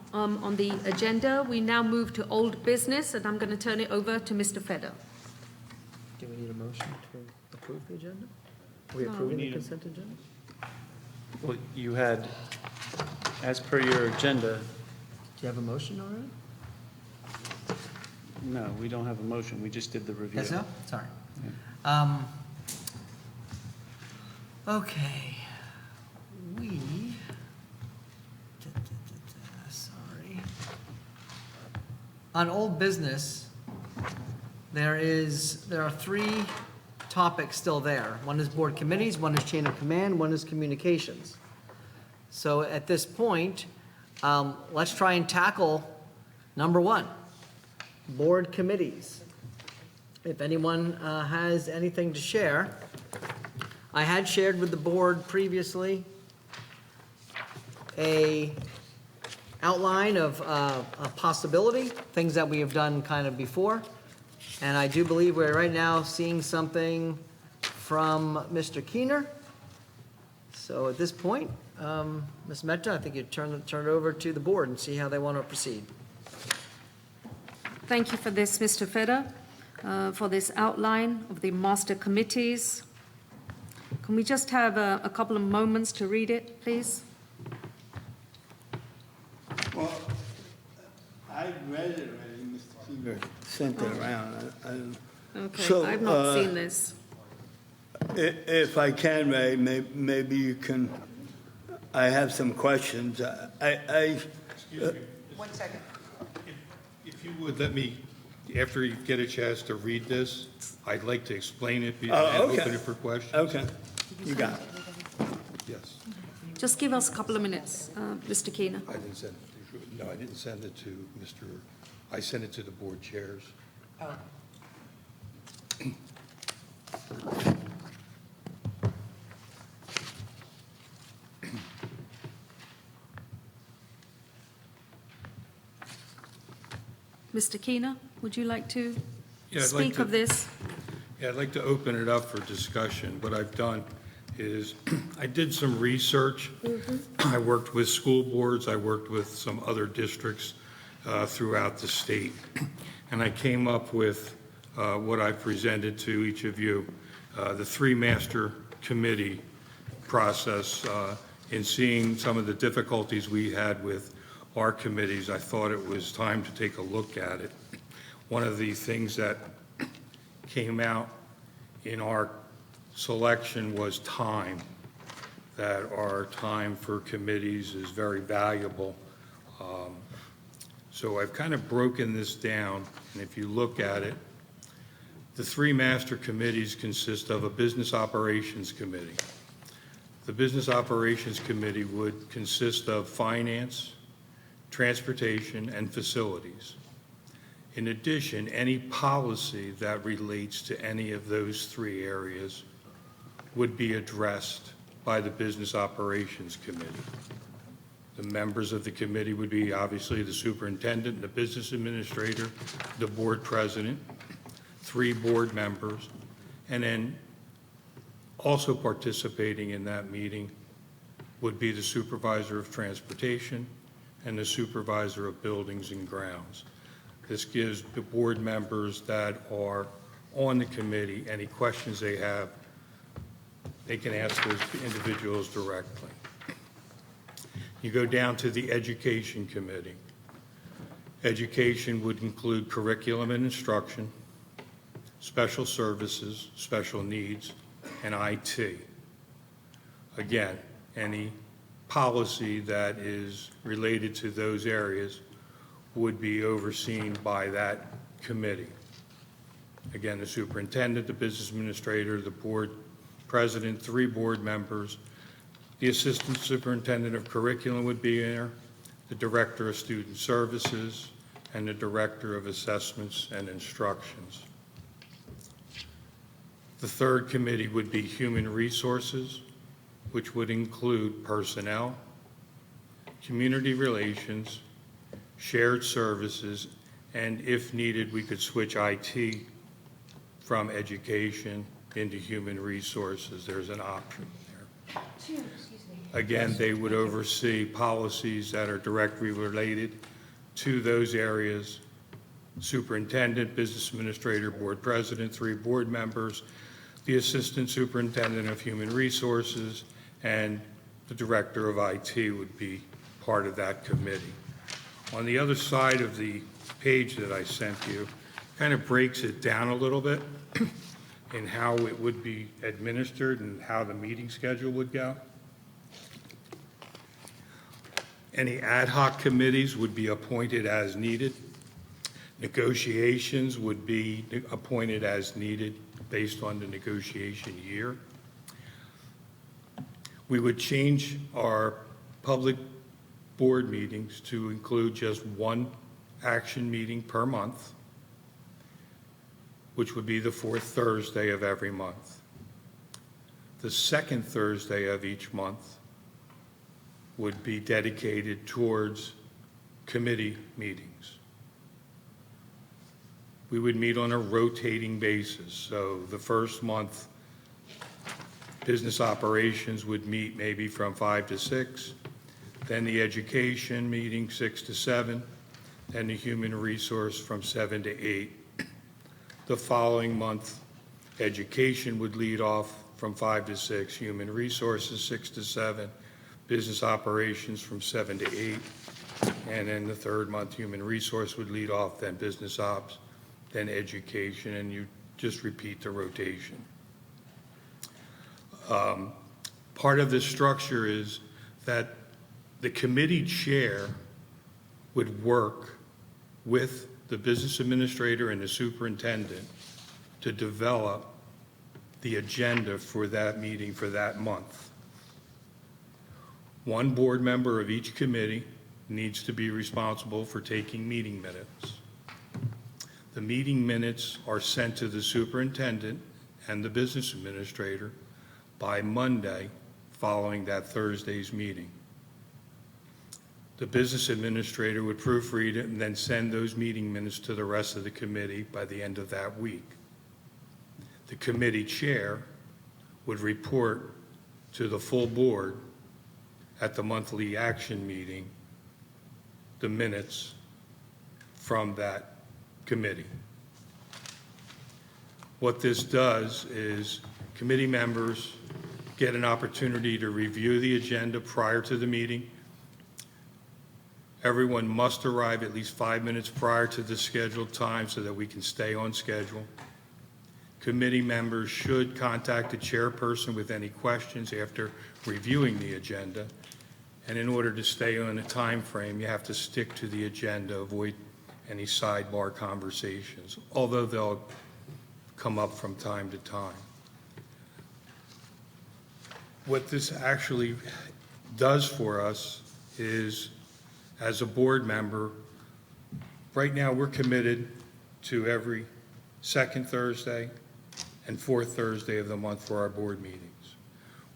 the agenda, we now move to old business, and I'm going to turn it over to Mr. Feder. Do we need a motion to approve the agenda? Are we No. approving We the need a- consent agenda? Well, you had As per your agenda, Do you have a motion already? no, we don't have a motion. We just did the review. Yes, no? Sorry. Okay. Sorry. On old business, there are 3 topics still there. One is board committees, one is chain of command, one is communications. So at this point, let's try and tackle number 1, board committees. If anyone has anything to share, I had shared with the board previously a outline of a possibility, things that we have done kind of before. And I do believe we're right now seeing something from Mr. Keener. So at this point, Ms. Mehta, I think you turn it over to the board and see how they want to proceed. Thank you for this, Mr. Feder, for this outline of the master committees. Can we just have a couple of moments to read it, please? Well, I read it already, Mr. Keener sent it around. Okay, So, I've not seen this. If I can, Ray, maybe you can, I have some questions. Excuse me. 1 second. If you would let me, after you get a chance to read this, I'd like to explain it and okay. open it for questions. Okay, you got it. Yes. Just give us a couple of minutes, Mr. Keener. I didn't send it, no, I didn't send it to I sent it to the board chairs. Oh. Mr. Keener, would you like to Yeah, I'd like speak to- of this? Yeah, I'd like to open it up for discussion. What I've done is I did some research. I worked with school boards. I worked with some other districts throughout the state. And I came up with what I presented to each of you, the 3 master committee process. In seeing some of the difficulties we had with our committees, I thought it was time to take a look at it. One of the things that came out in our selection was time, that our time for committees is very valuable. So I've kind of broken this down, and if you look at it, the 3 master committees consist of a business operations committee. The business operations committee would consist of finance, transportation, and facilities. In addition, any policy that relates to any of those 3 areas would be addressed by the Business Operations Committee. The members of the committee would be obviously the superintendent, the business administrator, the board president, 3 board members, and then also participating in that meeting would be the supervisor of transportation and the supervisor of buildings and grounds. This gives the board members that are on the committee any questions they have, they can ask those individuals directly. You go down to the Education Committee. Education would include curriculum and instruction, special services, special needs, and IT. Again, any policy that is related to those areas would be overseen by that committee. Again, the superintendent, the business administrator, the board president, 3 board members, the assistant superintendent of curriculum would be there, the director of student services, and the director of assessments and instructions. The 3rd committee would be human resources, which would include personnel, community relations, shared services, and if needed, we could switch IT from education into human resources. There's an option there. Again, they would oversee policies that are directly related to those areas. Superintendent, business administrator, board president, 3 board members, the assistant superintendent of human resources, and the director of IT would be part of that committee. On the other side of the page that I sent you, kind of breaks it down a little bit in how it would be administered and how the meeting schedule would go. Any ad hoc committees would be appointed as needed. Negotiations would be appointed as needed based on the negotiation year. We would change our public board meetings to include just one action meeting per month, which would be the fourth Thursday of every month. The second Thursday of each month would be dedicated towards committee meetings. We would meet on a rotating basis. So the first month, business operations would meet maybe from 5 to 6, then the education meeting 6 to 7, then the human resource from 7 to 8. The following month, education would lead off from 5 to 6, human resources 6 to 7, business operations from 7 to 8, and then the third month, human resource would lead off, then business ops, then education, and you just repeat the rotation. Part of this structure is that the committee chair would work with the business administrator and the superintendent to develop the agenda for that meeting for that month. One board member of each committee needs to be responsible for taking meeting minutes. The meeting minutes are sent to the superintendent and the business administrator by Monday following that Thursday's meeting. The business administrator would proofread it and then send those meeting minutes to the rest of the committee by the end of that week. The committee chair would report to the full board at the monthly action meeting the minutes from that committee. What this does is committee members get an opportunity to review the agenda prior to the meeting. Everyone must arrive at least 5 minutes prior to the scheduled time so that we can stay on schedule. Committee members should contact the chairperson with any questions after reviewing the agenda. And in order to stay on a time frame, you have to stick to the agenda, avoid any sidebar conversations, although they'll come up from time to time. What this actually does for us is, as a board member, right now we're committed to every second Thursday and fourth Thursday of the month for our board meetings.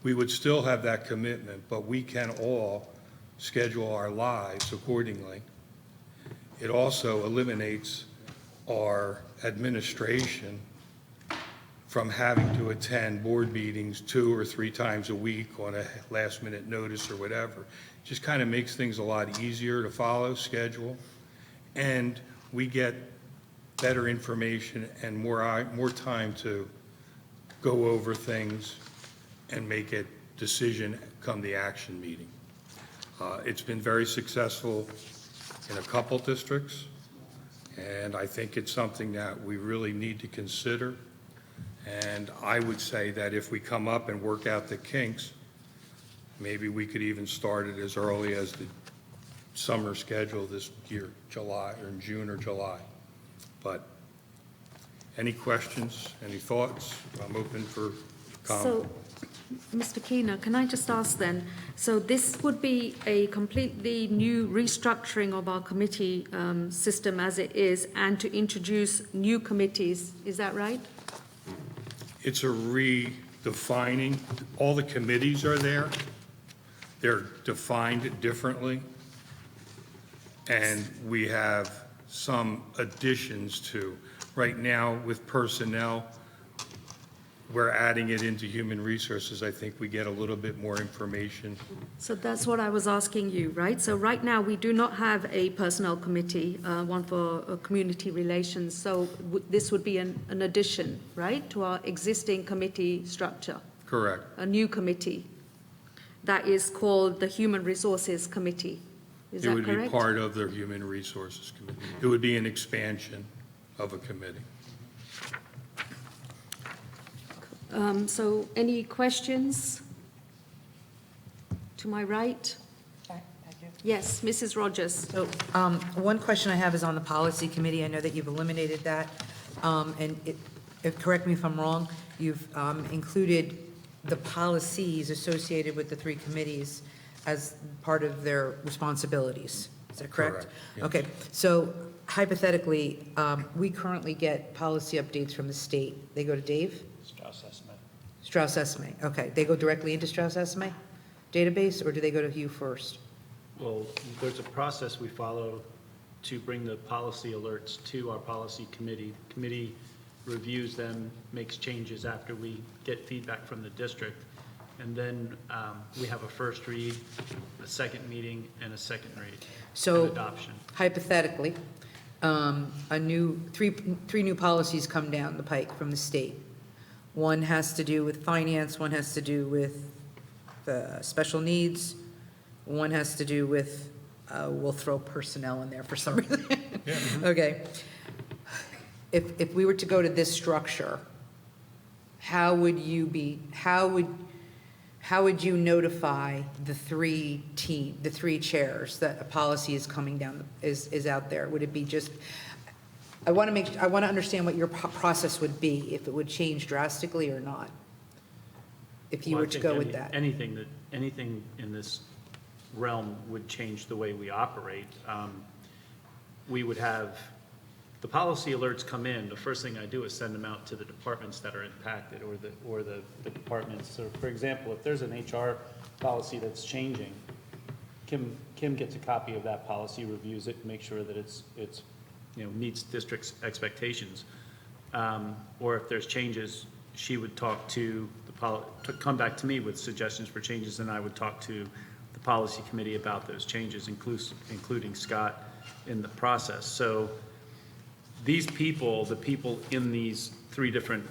We would still have that commitment, but we can all schedule our lives accordingly. It also eliminates our administration from having to attend board meetings 2 or 3 times a week on a last-minute notice or whatever. Just kind of makes things a lot easier to follow, schedule, and we get better information and more time to go over things and make a decision come the action meeting. It's been very successful in a couple districts, and I think it's something that we really need to consider. And I would say that if we come up and work out the kinks, maybe we could even start it as early as the summer schedule this year, July or in June or July. But any questions, any thoughts? I'm open for comment. So, Mr. Keener, can I just ask then, so this would be a completely new restructuring of our committee system as it is, and to introduce new committees, is that right? It's a redefining. All the committees are there. They're defined differently. And we have some additions to. Right now with personnel, we're adding it into human resources. I think we get a little bit more information. So that's what I was asking you, right? So right now, we do not have a personnel committee, one for community relations. So this would be an addition, right, to our existing committee structure? Correct. A new committee that is called the Human Resources Committee. Is It that would be correct? part of their Human Resources Committee. It would be an expansion of a committee. So any questions? To my right? Yes, Mrs. Rogers. So, one question I have is on the policy committee. I know that you've eliminated that, and correct me if I'm wrong, you've included the policies associated with the three committees as part of their responsibilities. Is that correct? Correct, yes. Okay, so hypothetically, we currently get policy updates from the state. They go to Dave? Strauss Esme, okay. They go directly into Strauss Esme database, or do they go to you first? Well, there's a process we follow to bring the policy alerts to our policy committee. Committee reviews them, makes changes after we get feedback from the district. And then we have a first read, a second meeting, and a second read, So and adoption. hypothetically, three new policies come down the pike from the state. One has to do with finance, one has to do with special needs, one has to do with, we'll throw personnel in there for some reason. Okay. If we were to go to this structure, how would you notify the three chairs that a policy is coming down, is out there? Would it be just, I want to understand what your process would be, if it would change drastically or not, if you Well, I were to think go with that. Anything in this realm would change the way we operate. We would have, the policy alerts come in, the first thing I do is send them out to the departments that are impacted, or the departments. So for example, if there's an HR policy that's changing, Kim gets a copy of that policy, reviews it, and makes sure that it's meets district's expectations. Or if there's changes, she would talk to come back to me with suggestions for changes, and I would talk to the policy committee about those changes, including Scott in the process. So these people, the people in these three different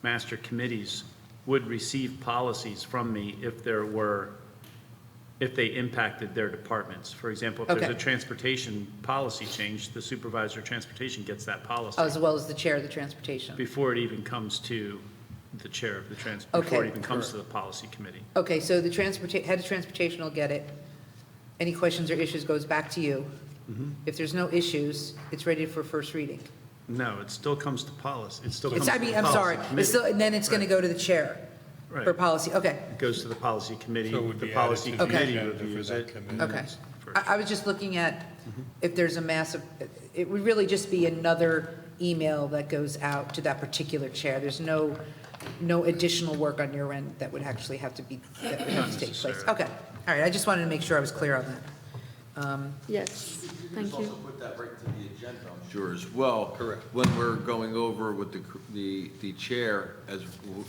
master committees, would receive policies from me if they impacted their departments. For example, if there's Okay. a transportation policy change, the supervisor of transportation gets that policy As well as the chair of the transportation. before it even comes to the chair of the before Okay. it even comes to the policy committee. Okay, so the head of transportation will get it. Any questions or issues goes back to you. If there's no issues, it's ready for first reading. No, it still comes to policy. It still comes It's, to the I'm policy sorry, committee. it's still, and then it's going to go to the chair Right. for policy, okay. It goes to the policy committee. So it would The be policy added to the committee agenda for reviews that it. committee. Okay. First. I was just looking at if there's a massive, it would really just be another email that goes out to that particular chair. There's no additional work on your end that would actually have to take place. Okay, all right, I just wanted to make sure I was clear on that. Yes, thank Just also you. put that right to the agenda, I'm sure, as well. Correct. When we're going over with the chair, as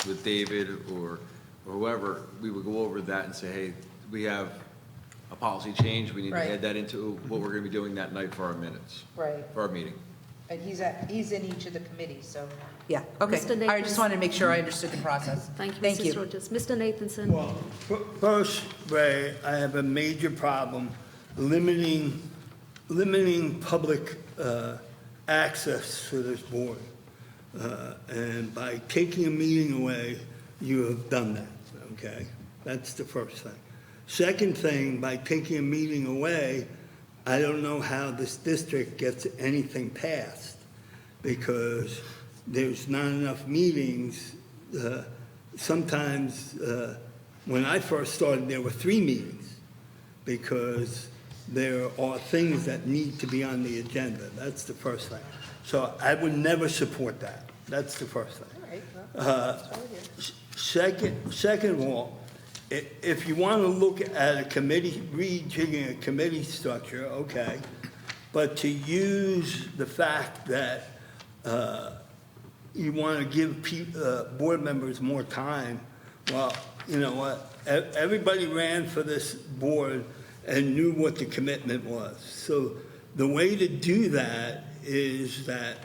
with David or whoever, we would go over that and say, hey, we have a policy change, we need to Right. add that into what we're going to be doing that night for our minutes, Right. for our meeting. And he's in each of the committees, so. Yeah, okay. Mr. I Nathan. just wanted to make sure I understood the process. Thank you, Thank Mrs. you. Rogers. Mr. Nathanson. Well, first, Ray, I have a major problem limiting public access to this board. And by taking a meeting away, you have done that, okay? That's the first thing. Second thing, by taking a meeting away, I don't know how this district gets anything passed, because there's not enough meetings. Sometimes, when I first started, there were 3 meetings, because there are things that need to be on the agenda. That's the first thing. So I would never support that. That's the first thing. Second of all, if you want to look at a committee, rejigging a committee structure, okay, but to use the fact that you want to give board members more time, well, you know what? Everybody ran for this board and knew what the commitment was. So the way to do that is that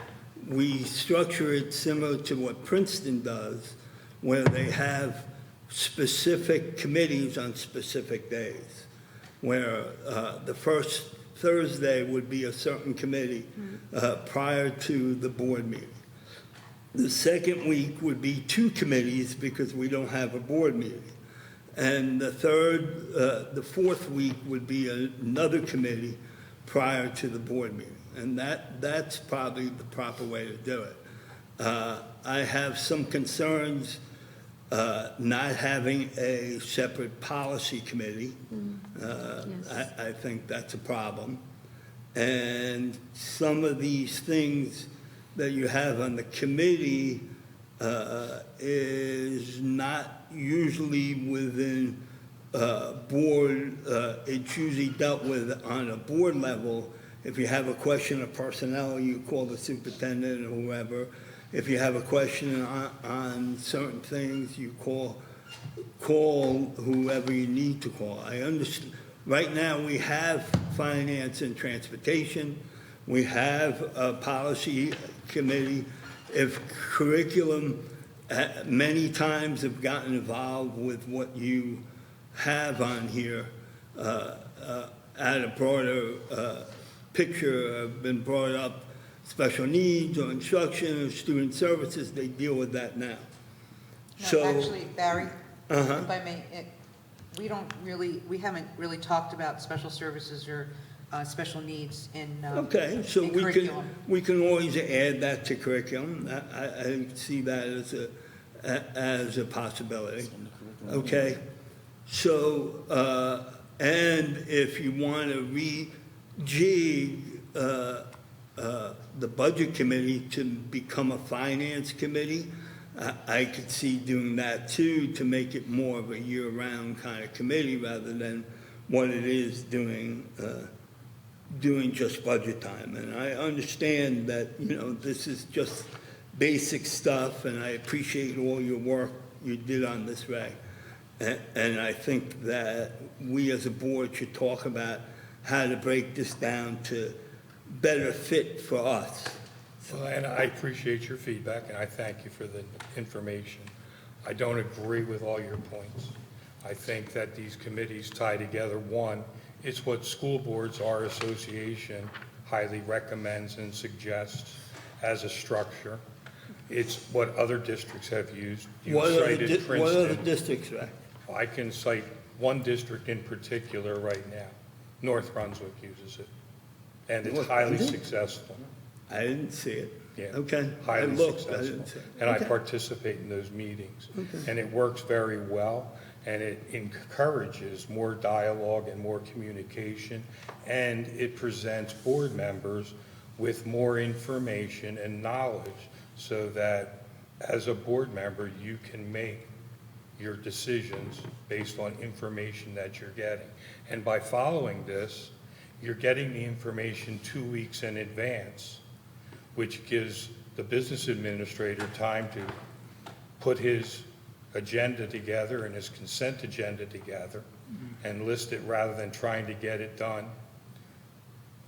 we structure it similar to what Princeton does, where they have specific committees on specific days. where the first Thursday would be a certain committee prior to the board meeting. The second week would be 2 committees because we don't have a board meeting. And the fourth week would be another committee prior to the board meeting. And that's probably the proper way to do it. I have some concerns not having a separate policy committee. I think that's a problem. And some of these things that you have on the committee is not usually within board, it's usually dealt with on a board level. If you have a question of personnel, you call the superintendent or whoever. If you have a question on certain things, you call whoever you need to call. I understand. Right now, we have finance and transportation. We have a policy committee. If curriculum, many times have gotten involved with what you have on here at a broader picture, have been brought up special needs or instruction or student services, they deal with that now. No, So actually, Barry, if I may, we haven't really talked about special services or special needs in okay, so in curriculum. we can always add that to curriculum. I see that as a possibility. Okay, so and if you want to rejig the budget committee to become a finance committee, I could see doing that too, to make it more of a year-round kind of committee rather than what it is doing just budget time. And I understand that, this is just basic stuff, and I appreciate all your work you did on this, Ray. And I think that we as a board should talk about how to break this down to better fit for us. Well, and I appreciate your feedback, and I thank you for the information. I don't agree with all your points. I think that these committees tie together. One, it's what School Boards, our association, highly recommends and suggests as a structure. It's what other districts have used. You cited Princeton. What other districts, right? I can cite one district in particular right now. North Brunswick uses it, and it's highly successful. I didn't see it. Yeah. Okay. Highly successful. I didn't see it. And Okay. I participate in those meetings. Okay. And it works very well, and it encourages more dialogue and more communication, and it presents board members with more information and knowledge so that as a board member, you can make your decisions based on information that you're getting. And by following this, you're getting the information 2 weeks in advance, which gives the business administrator time to put his agenda together and his consent agenda together and list it rather than trying to get it done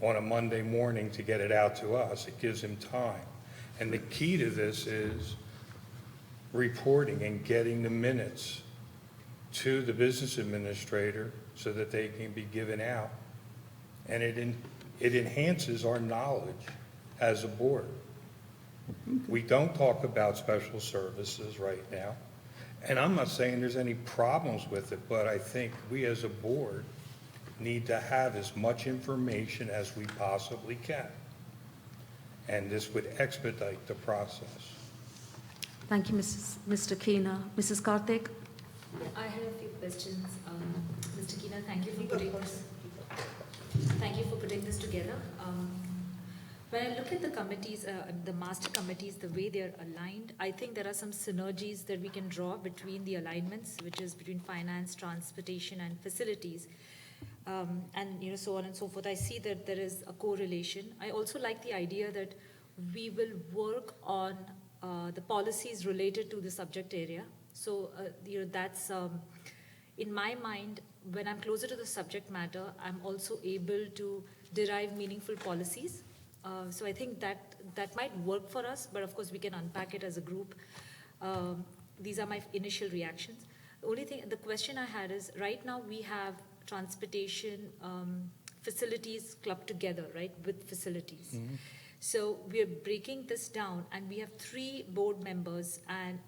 on a Monday morning to get it out to us. It gives him time. And the key to this is reporting and getting the minutes to the business administrator so that they can be given out. And it enhances our knowledge as a board. We don't talk about special services right now. And I'm not saying there's any problems with it, but I think we as a board need to have as much information as we possibly can. And this would expedite the process. Thank you, Mr. Keener. Mrs. Karthik? I have a few questions. Mr. Keener, thank you for putting this together. When I look at the committees, the master committees, the way they are aligned, I think there are some synergies that we can draw between the alignments, which is between finance, transportation, and facilities, and so on and so forth. I see that there is a correlation. I also like the idea that we will work on the policies related to the subject area. So that's in my mind. When I'm closer to the subject matter, I'm also able to derive meaningful policies. So I think that might work for us, but of course we can unpack it as a group. These are my initial reactions. The question I had is, right now we have transportation facilities clubbed together, right, with facilities. So we are breaking this down, and we have 3 board members, and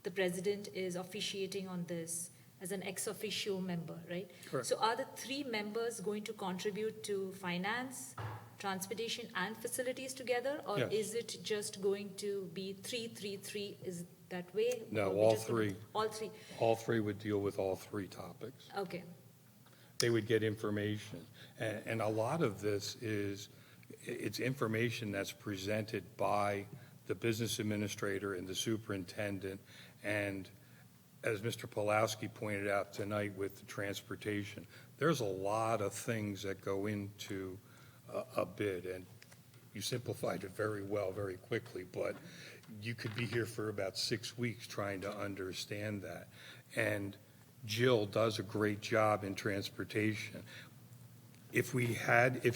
the president is officiating on this as an ex officio member, right? Correct. So are the 3 members going to contribute to finance, transportation, and facilities together? Or Yes. is it just going to be 3-3-3? Is that way? No, Or we all just gonna- 3. All 3. All 3 would deal with all 3 topics. Okay. They would get information. And a lot of this is, it's information that's presented by the business administrator and the superintendent. And as Mr. Pulowski pointed out tonight with the transportation, there's a lot of things that go into a bid. And you simplified it very well, very quickly, but you could be here for about 6 weeks trying to understand that. And Jill does a great job in transportation. If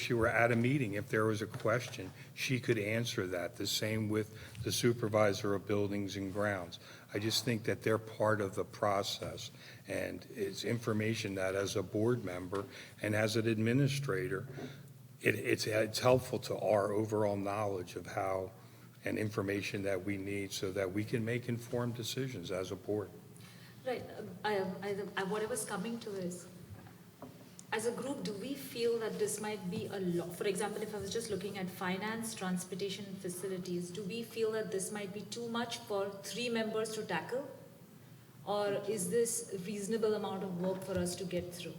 she were at a meeting, if there was a question, she could answer that. The same with the supervisor of buildings and grounds. I just think that they're part of the process, and it's information that as a board member and as an administrator, it's helpful to our overall knowledge of how and information that we need so that we can make informed decisions as a board. Right. What I was coming to is, as a group, do we feel that this might be a lot? For example, if I was just looking at finance, transportation, and facilities, do we feel that this might be too much for 3 members to tackle? Or is this a reasonable amount of work for us to get through?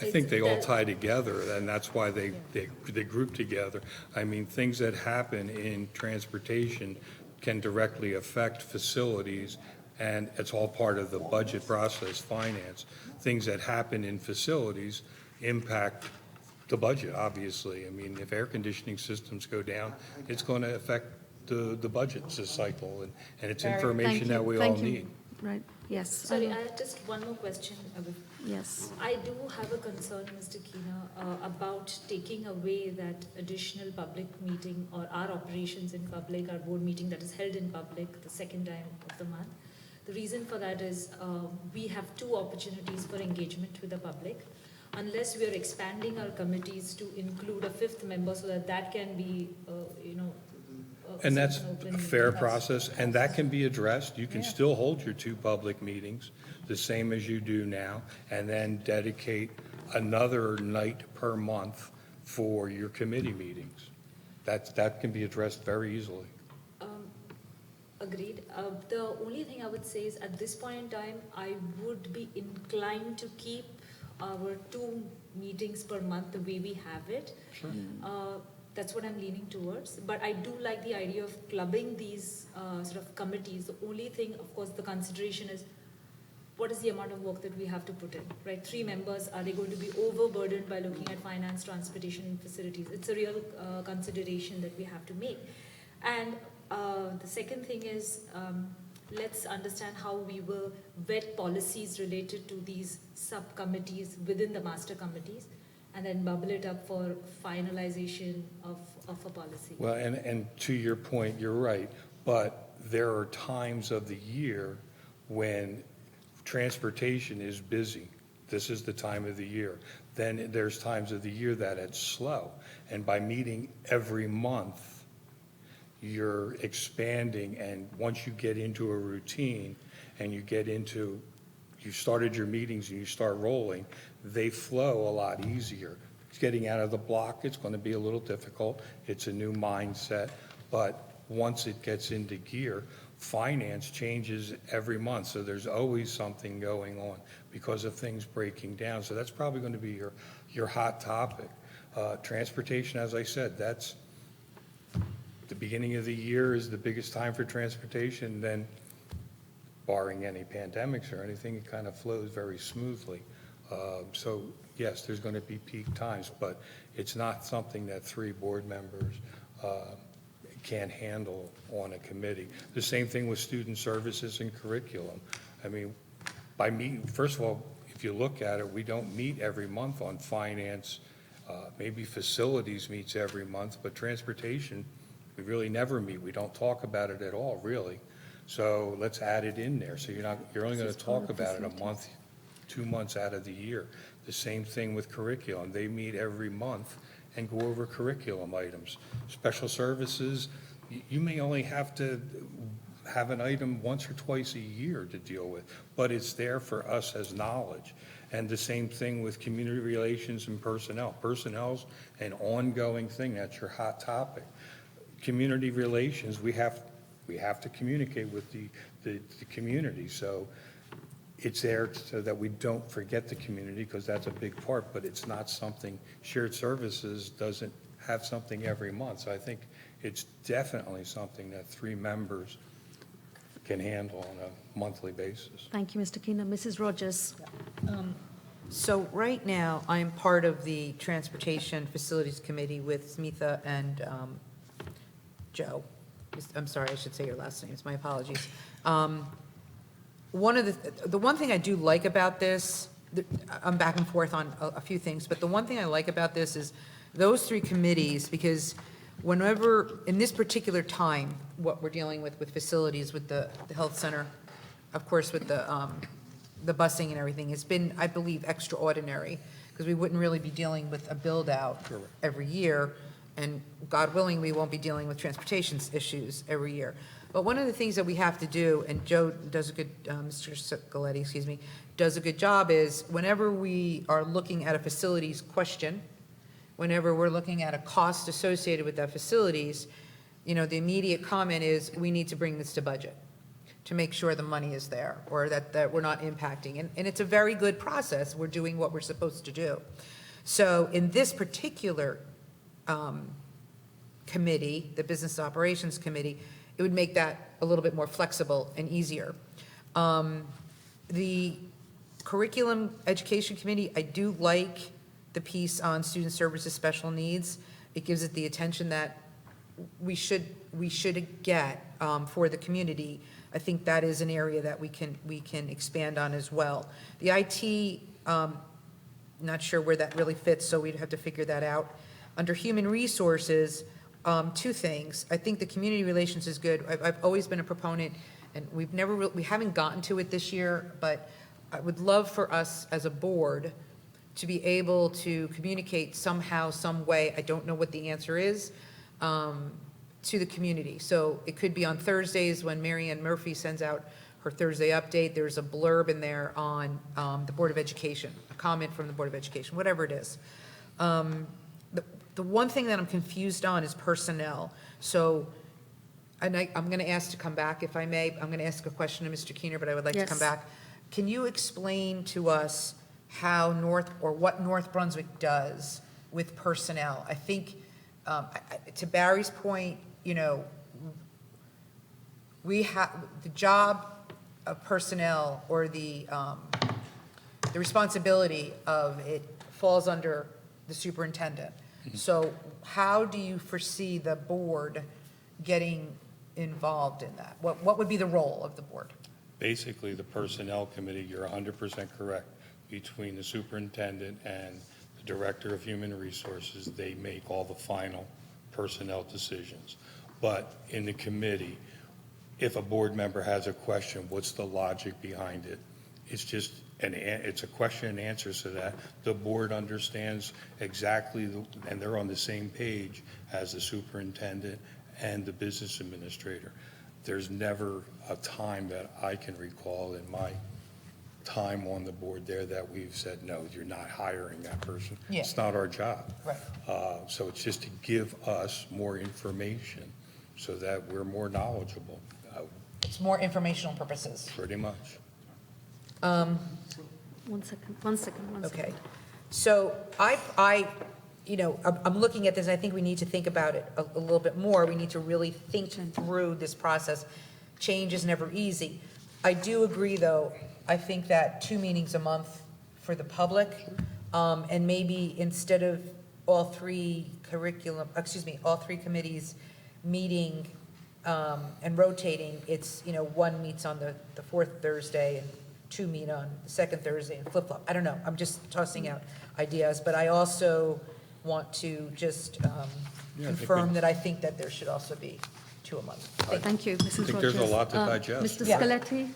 I think they all tie together, and that's why they group together. I mean, things that happen in transportation can directly affect facilities, and it's all part of the budget process, finance. Things that happen in facilities impact the budget, obviously. I mean, if air conditioning systems go down, it's going to affect the budget cycle, and it's information that we all need. Right, yes. Sorry, I had just one more question. Yes. I do have a concern, Mr. Keener, about taking away that additional public meeting or our operations in public, our board meeting that is held in public the second time of the month. The reason for that is we have 2 opportunities for engagement with the public. Unless we are expanding our committees to include a 5th member so that can be, And that's open a fair meeting. process, and that can be addressed. You can still hold your 2 public meetings, the same as you do now, and then dedicate another night per month for your committee meetings. That can be addressed very easily. Agreed. The only thing I would say is at this point in time, I would be inclined to keep our 2 meetings per month the way we have it. Sure. That's what I'm leaning towards. But I do like the idea of clubbing these sort of committees. The only thing, of course, the consideration is what is the amount of work that we have to put in, right? 3 members, are they going to be overburdened by looking at finance, transportation, and facilities? It's a real consideration that we have to make. And the second thing is, let's understand how we will vet policies related to these subcommittees within the master committees, and then bubble it up for finalization of a policy. Well, and to your point, you're right, but there are times of the year when transportation is busy. This is the time of the year. Then there's times of the year that it's slow. And by meeting every month, you're expanding, and once you get into a routine and you started your meetings and you start rolling, they flow a lot easier. It's getting out of the block, it's going to be a little difficult. It's a new mindset, but once it gets into gear, finance changes every month, so there's always something going on because of things breaking down. So that's probably going to be your hot topic. Transportation, as I said, that's the beginning of the year is the biggest time for transportation. Then, barring any pandemics or anything, it kind of flows very smoothly. So yes, there's going to be peak times, but it's not something that 3 board members can't handle on a committee. The same thing with student services and curriculum. I mean, by meeting, first of all, if you look at it, we don't meet every month on finance. Maybe facilities meets every month, but transportation, we really never meet. We don't talk about it at all, really. So let's add it in there. So you're only going to talk about it a month 2 months out of the year. The same thing with curriculum. They meet every month and go over curriculum items. Special services, you may only have to have an item once or twice a year to deal with, but it's there for us as knowledge. And the same thing with community relations and personnel. Personnel's an ongoing thing. That's your hot topic. Community relations, we have to communicate with the community. So it's there so that we don't forget the community, because that's a big part, but it's not something, shared services doesn't have something every month. So I think it's definitely something that 3 members can handle on a monthly basis. Thank you, Mr. Keener. Mrs. Rogers. So right now, I'm part of the Transportation Facilities Committee with Smitha and Joe. I'm sorry, I should say your last names, my apologies. One of the one thing I do like about this, I'm back and forth on a few things, but the one thing I like about this is those 3 committees, because whenever, in this particular time, what we're dealing with facilities, with the health center, of course, with the busing and everything, has been, I believe, extraordinary, because we wouldn't really be dealing with a build-out every year, and God willing, we won't be dealing with transportation issues every year. But one of the things that we have to do, and Joe does a good, Mr. Scoletti, excuse me, does a good job, is whenever we are looking at a facilities question, whenever we're looking at a cost associated with that facilities, you know, the immediate comment is, we need to bring this to budget to make sure the money is there, or that we're not impacting. And it's a very good process. We're doing what we're supposed to do. So in this particular committee, the Business Operations Committee, it would make that a little bit more flexible and easier. The Curriculum Education Committee, I do like the piece on student services special needs. It gives it the attention that we should get for the community. I think that is an area that we can expand on as well. The IT, not sure where that really fits, so we'd have to figure that out. Under human resources, 2 things. I think the community relations is good. I've always been a proponent, and we haven't gotten to it this year, but I would love for us as a board to be able to communicate somehow, some way, I don't know what the answer is, to the community. So it could be on Thursdays when Mary Ann Murphy sends out her Thursday update. There's a blurb in there on the Board of Education, a comment from the Board of Education, whatever it is. The one thing that I'm confused on is personnel. So, and I'm going to ask to come back, if I may. I'm going to ask a question to Mr. Keener, but I would like to come back. Can you explain to us how what North Brunswick does with personnel? I think, to Barry's point, you know, we have the job of personnel, or the responsibility of it falls under the superintendent. So how do you foresee the board getting involved in that? What would be the role of the board? Basically, the Personnel Committee, you're 100% correct, between the superintendent and the Director of Human Resources, they make all the final personnel decisions. But in the committee, if a board member has a question, what's the logic behind it? It's just it's a question and answer, so that the board understands exactly, and they're on the same page as the superintendent and the business administrator. There's never a time that I can recall in my time on the board there that we've said, no, you're not hiring that person. Yeah. It's not our job. Right. So it's just to give us more information so that we're more knowledgeable. It's more informational purposes. Pretty much. One second. Okay. So I'm looking at this, I think we need to think about it a little bit more. We need to really think through this process. Change is never easy. I do agree, though, I think that 2 meetings a month for the public, and maybe instead of all 3 committees meeting and rotating, it's, one meets on the 4th Thursday and 2 meet on the 2nd Thursday and flip-flop. I don't know. I'm just tossing out ideas, but I also want to just confirm that I think that there should also be 2 a month. Thank you, Mrs. Rogers. There's a lot to digest. Mr. Scoletti?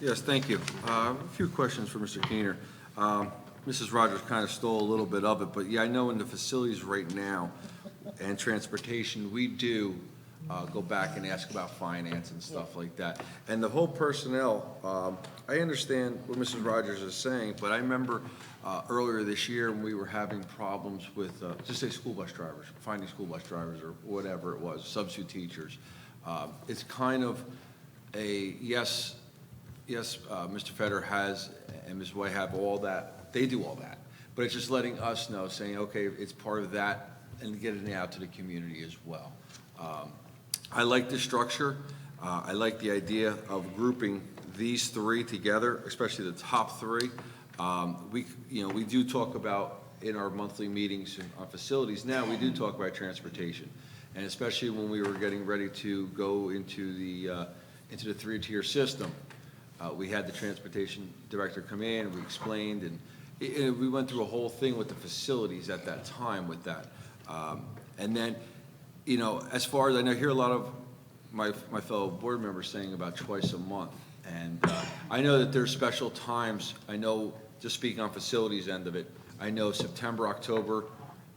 Yes, thank you. A few questions for Mr. Keener. Mrs. Rogers kind of stole a little bit of it, but yeah, I know in the facilities right now and transportation, we do go back and ask about finance and stuff like that. And the whole personnel, I understand what Mrs. Rogers is saying, but I remember earlier this year when we were having problems with, just say school bus drivers, finding school bus drivers or whatever it was, substitute teachers. It's kind of a, yes, Mr. Feder has, and Ms. White have all that, they do all that. But it's just letting us know, saying, okay, it's part of that, and getting it out to the community as well. I like the structure. I like the idea of grouping these three together, especially the top three. We do talk about, in our monthly meetings on facilities now, we do talk about transportation. And especially when we were getting ready to go into the three-tier system, we had the transportation director come in, and we explained, and we went through a whole thing with the facilities at that time with that. And then, as far as I know, I hear a lot of my fellow board members saying about twice a month. And I know that there's special times. I know, just speaking on facilities end of it, I know September, October,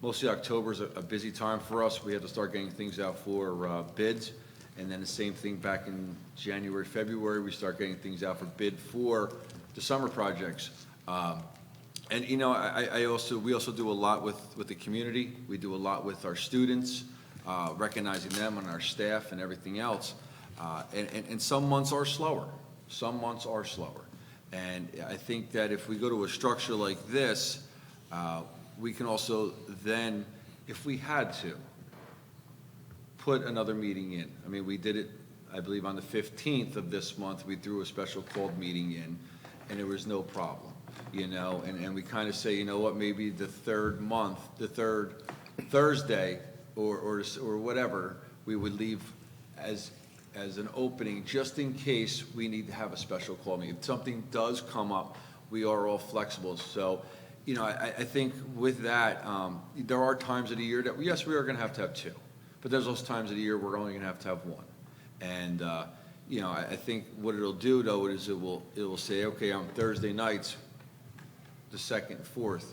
mostly October is a busy time for us. We have to start getting things out for bids. And then the same thing back in January, February, we start getting things out for bid for the summer projects. And we also do a lot with the community. We do a lot with our students, recognizing them and our staff and everything else. And some months are slower. Some months are slower. And I think that if we go to a structure like this, we can also then, if we had to, put another meeting in. I mean, we did it, I believe, on the 15th of this month. We threw a special called meeting in, and there was no problem. And we kind of say, you know what, maybe the third Thursday or whatever, we would leave as an opening just in case we need to have a special call meeting. If something does come up, we are all flexible. So, I think with that, there are times of the year that, yes, we are going to have two. But there's those times of the year we're only going to have one. And, I think what it'll do, though, is it will say, okay, on Thursday nights, the 2nd, 4th,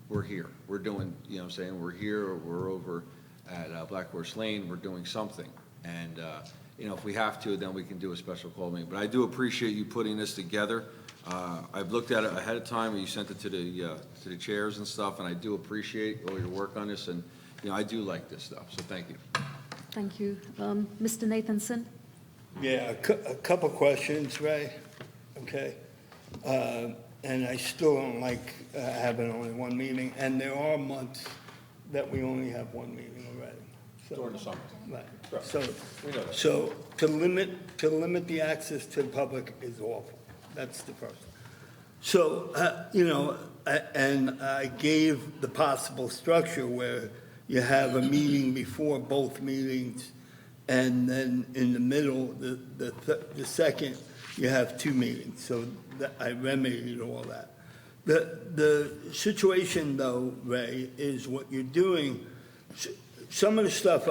we're here. We're doing, we're here, or we're over at Black Horse Lane, we're doing something. And, if we have to, then we can do a special call meeting. But I do appreciate you putting this together. I've looked at it ahead of time, and you sent it to the chairs and stuff, and I do appreciate all your work on this, and, I do like this stuff, so thank you. Thank you. Mr. Nathanson? Yeah, a couple questions, Ray, okay? And I still don't like having only one meeting, and there are months that we only have one meeting already. During the summer. Right. Correct. So, We know that. so to limit the access to the public is awful. That's the first. So, and I gave the possible structure where you have a meeting before both meetings, and then in the middle, the second, you have two meetings. So I remedied all that. The situation, though, Ray, is what you're doing. Some of the stuff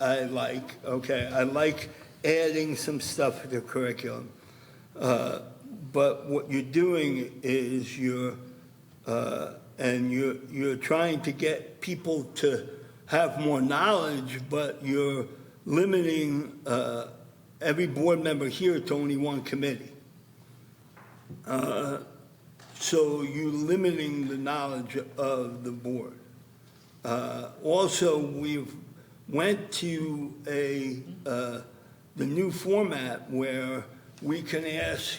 I like, okay, I like adding some stuff to the curriculum. But what you're doing is you're trying to get people to have more knowledge, but you're limiting every board member here to only one committee. So you're limiting the knowledge of the board. Also, we've went to the new format where we can ask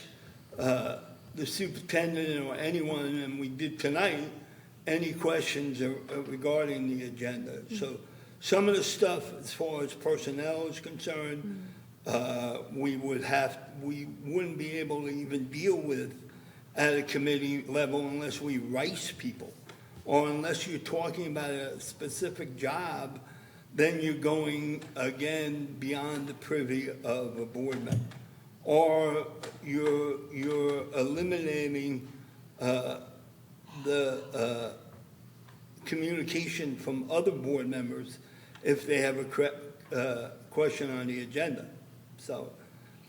the superintendent or anyone, and we did tonight, any questions regarding the agenda. So some of the stuff, as far as personnel is concerned, we wouldn't be able to even deal with at a committee level unless we rice people, or unless you're talking about a specific job, then you're going again beyond the privy of a board member, or you're eliminating the communication from other board members if they have a question on the agenda. So,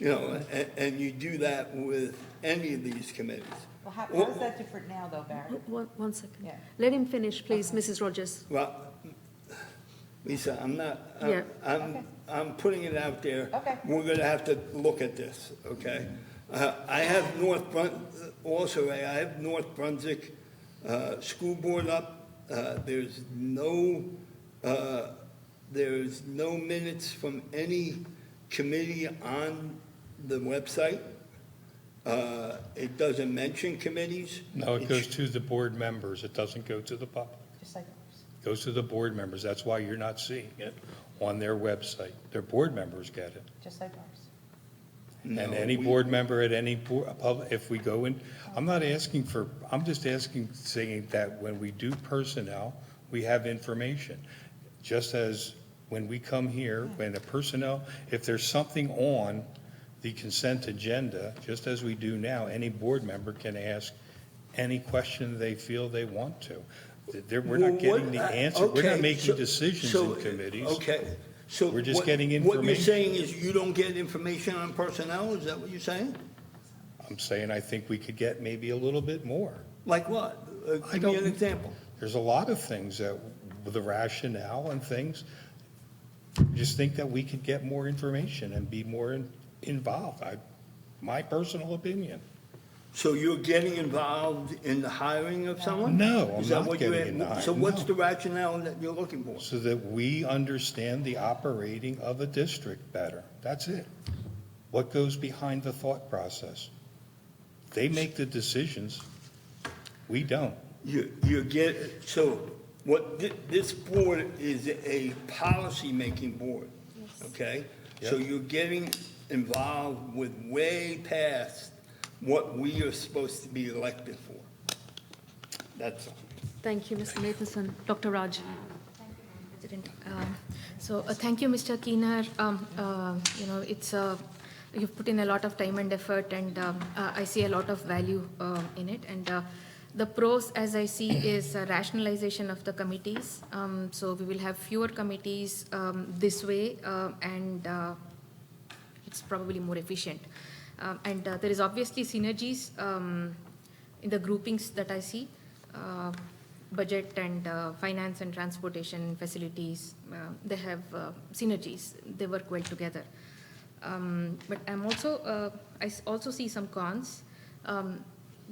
and you do that with any of these committees. Well, how is that different now, though, Barry? One second. Yeah. Let him finish, please, Mrs. Rogers. Well, Lisa, I'm not, Yeah. I'm putting it out there. Okay. We're gonna have to look at this, okay? I have also, I have North Brunswick, School Board up. There's no minutes from any committee on the website. It doesn't mention committees. No, it goes to the board members. It doesn't go to the public. Just like It goes to the board members. That's why you're not seeing it on their website. Their board members get it. Just like ours. And any board member at any public, if we go in, I'm just saying that when we do personnel, we have information. Just as when we come here, when the personnel, if there's something on the consent agenda, just as we do now, any board member can ask any question they feel they want to. We're not getting the answer. We're not making decisions in committees. Okay. So We're just getting information. What you're saying is you don't get information on personnel? Is that what you're saying? I'm saying I think we could get maybe a little bit more. Like what? Give me an example. There's a lot of things that, with the rationale and things, just think that we could get more information and be more involved. My personal opinion. So you're getting involved in the hiring of someone? No, I'm Is that not what you're getting in the So hiring, what's no. the rationale that you're looking for? So that we understand the operating of a district better. That's it. What goes behind the thought process? They make the decisions. We don't. So this board is a policy-making board, okay? So Yep. you're getting involved with way past what we are supposed to be elected for. That's all. Thank you, Mr. Nathanson. Dr. Raj. President. Thank you, Mr. Keener. It's you've put in a lot of time and effort, and I see a lot of value in it. And the pros, as I see, is rationalization of the committees. So we will have fewer committees this way, and it's probably more efficient. And there is obviously synergies in the groupings that I see. Budget and finance and transportation facilities, they have synergies. They work well together. But I also see some cons.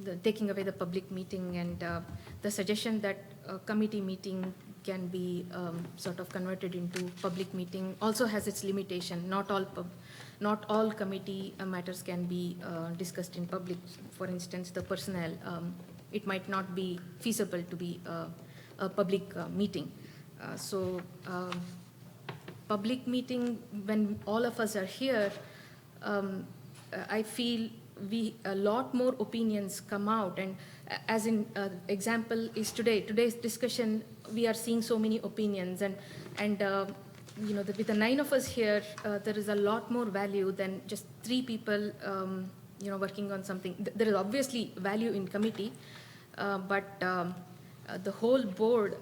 The taking away the public meeting and the suggestion that a committee meeting can be sort of converted into public meeting also has its limitation. Not all committee matters can be discussed in public. For instance, the personnel, it might not be feasible to be a public meeting. Public meeting, when all of us are here, I feel a lot more opinions come out. And as in example is today's discussion, we are seeing so many opinions. And with the 9 of us here, there is a lot more value than just 3 people, working on something. There is obviously value in committee, but the whole board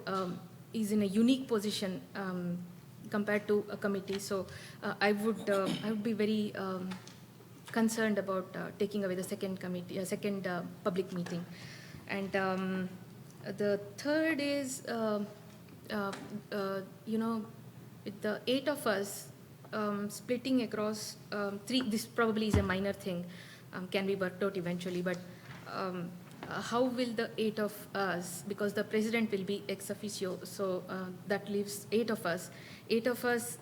is in a unique position compared to a committee. So I would be very concerned about taking away the second public meeting. And the third is, with the 8 of us splitting across 3, this probably is a minor thing, can be worked out eventually, but how will the 8 of us, because the president will be ex officio, so that leaves 8 of us. 8 of us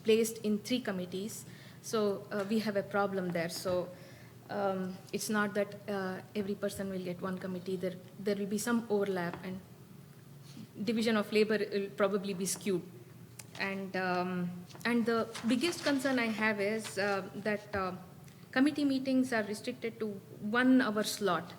placed in 3 committees, so we have a problem there. So it's not that every person will get one committee. There will be some overlap, and division of labor will probably be skewed. And the biggest concern I have is that committee meetings are restricted to 1 hour slot.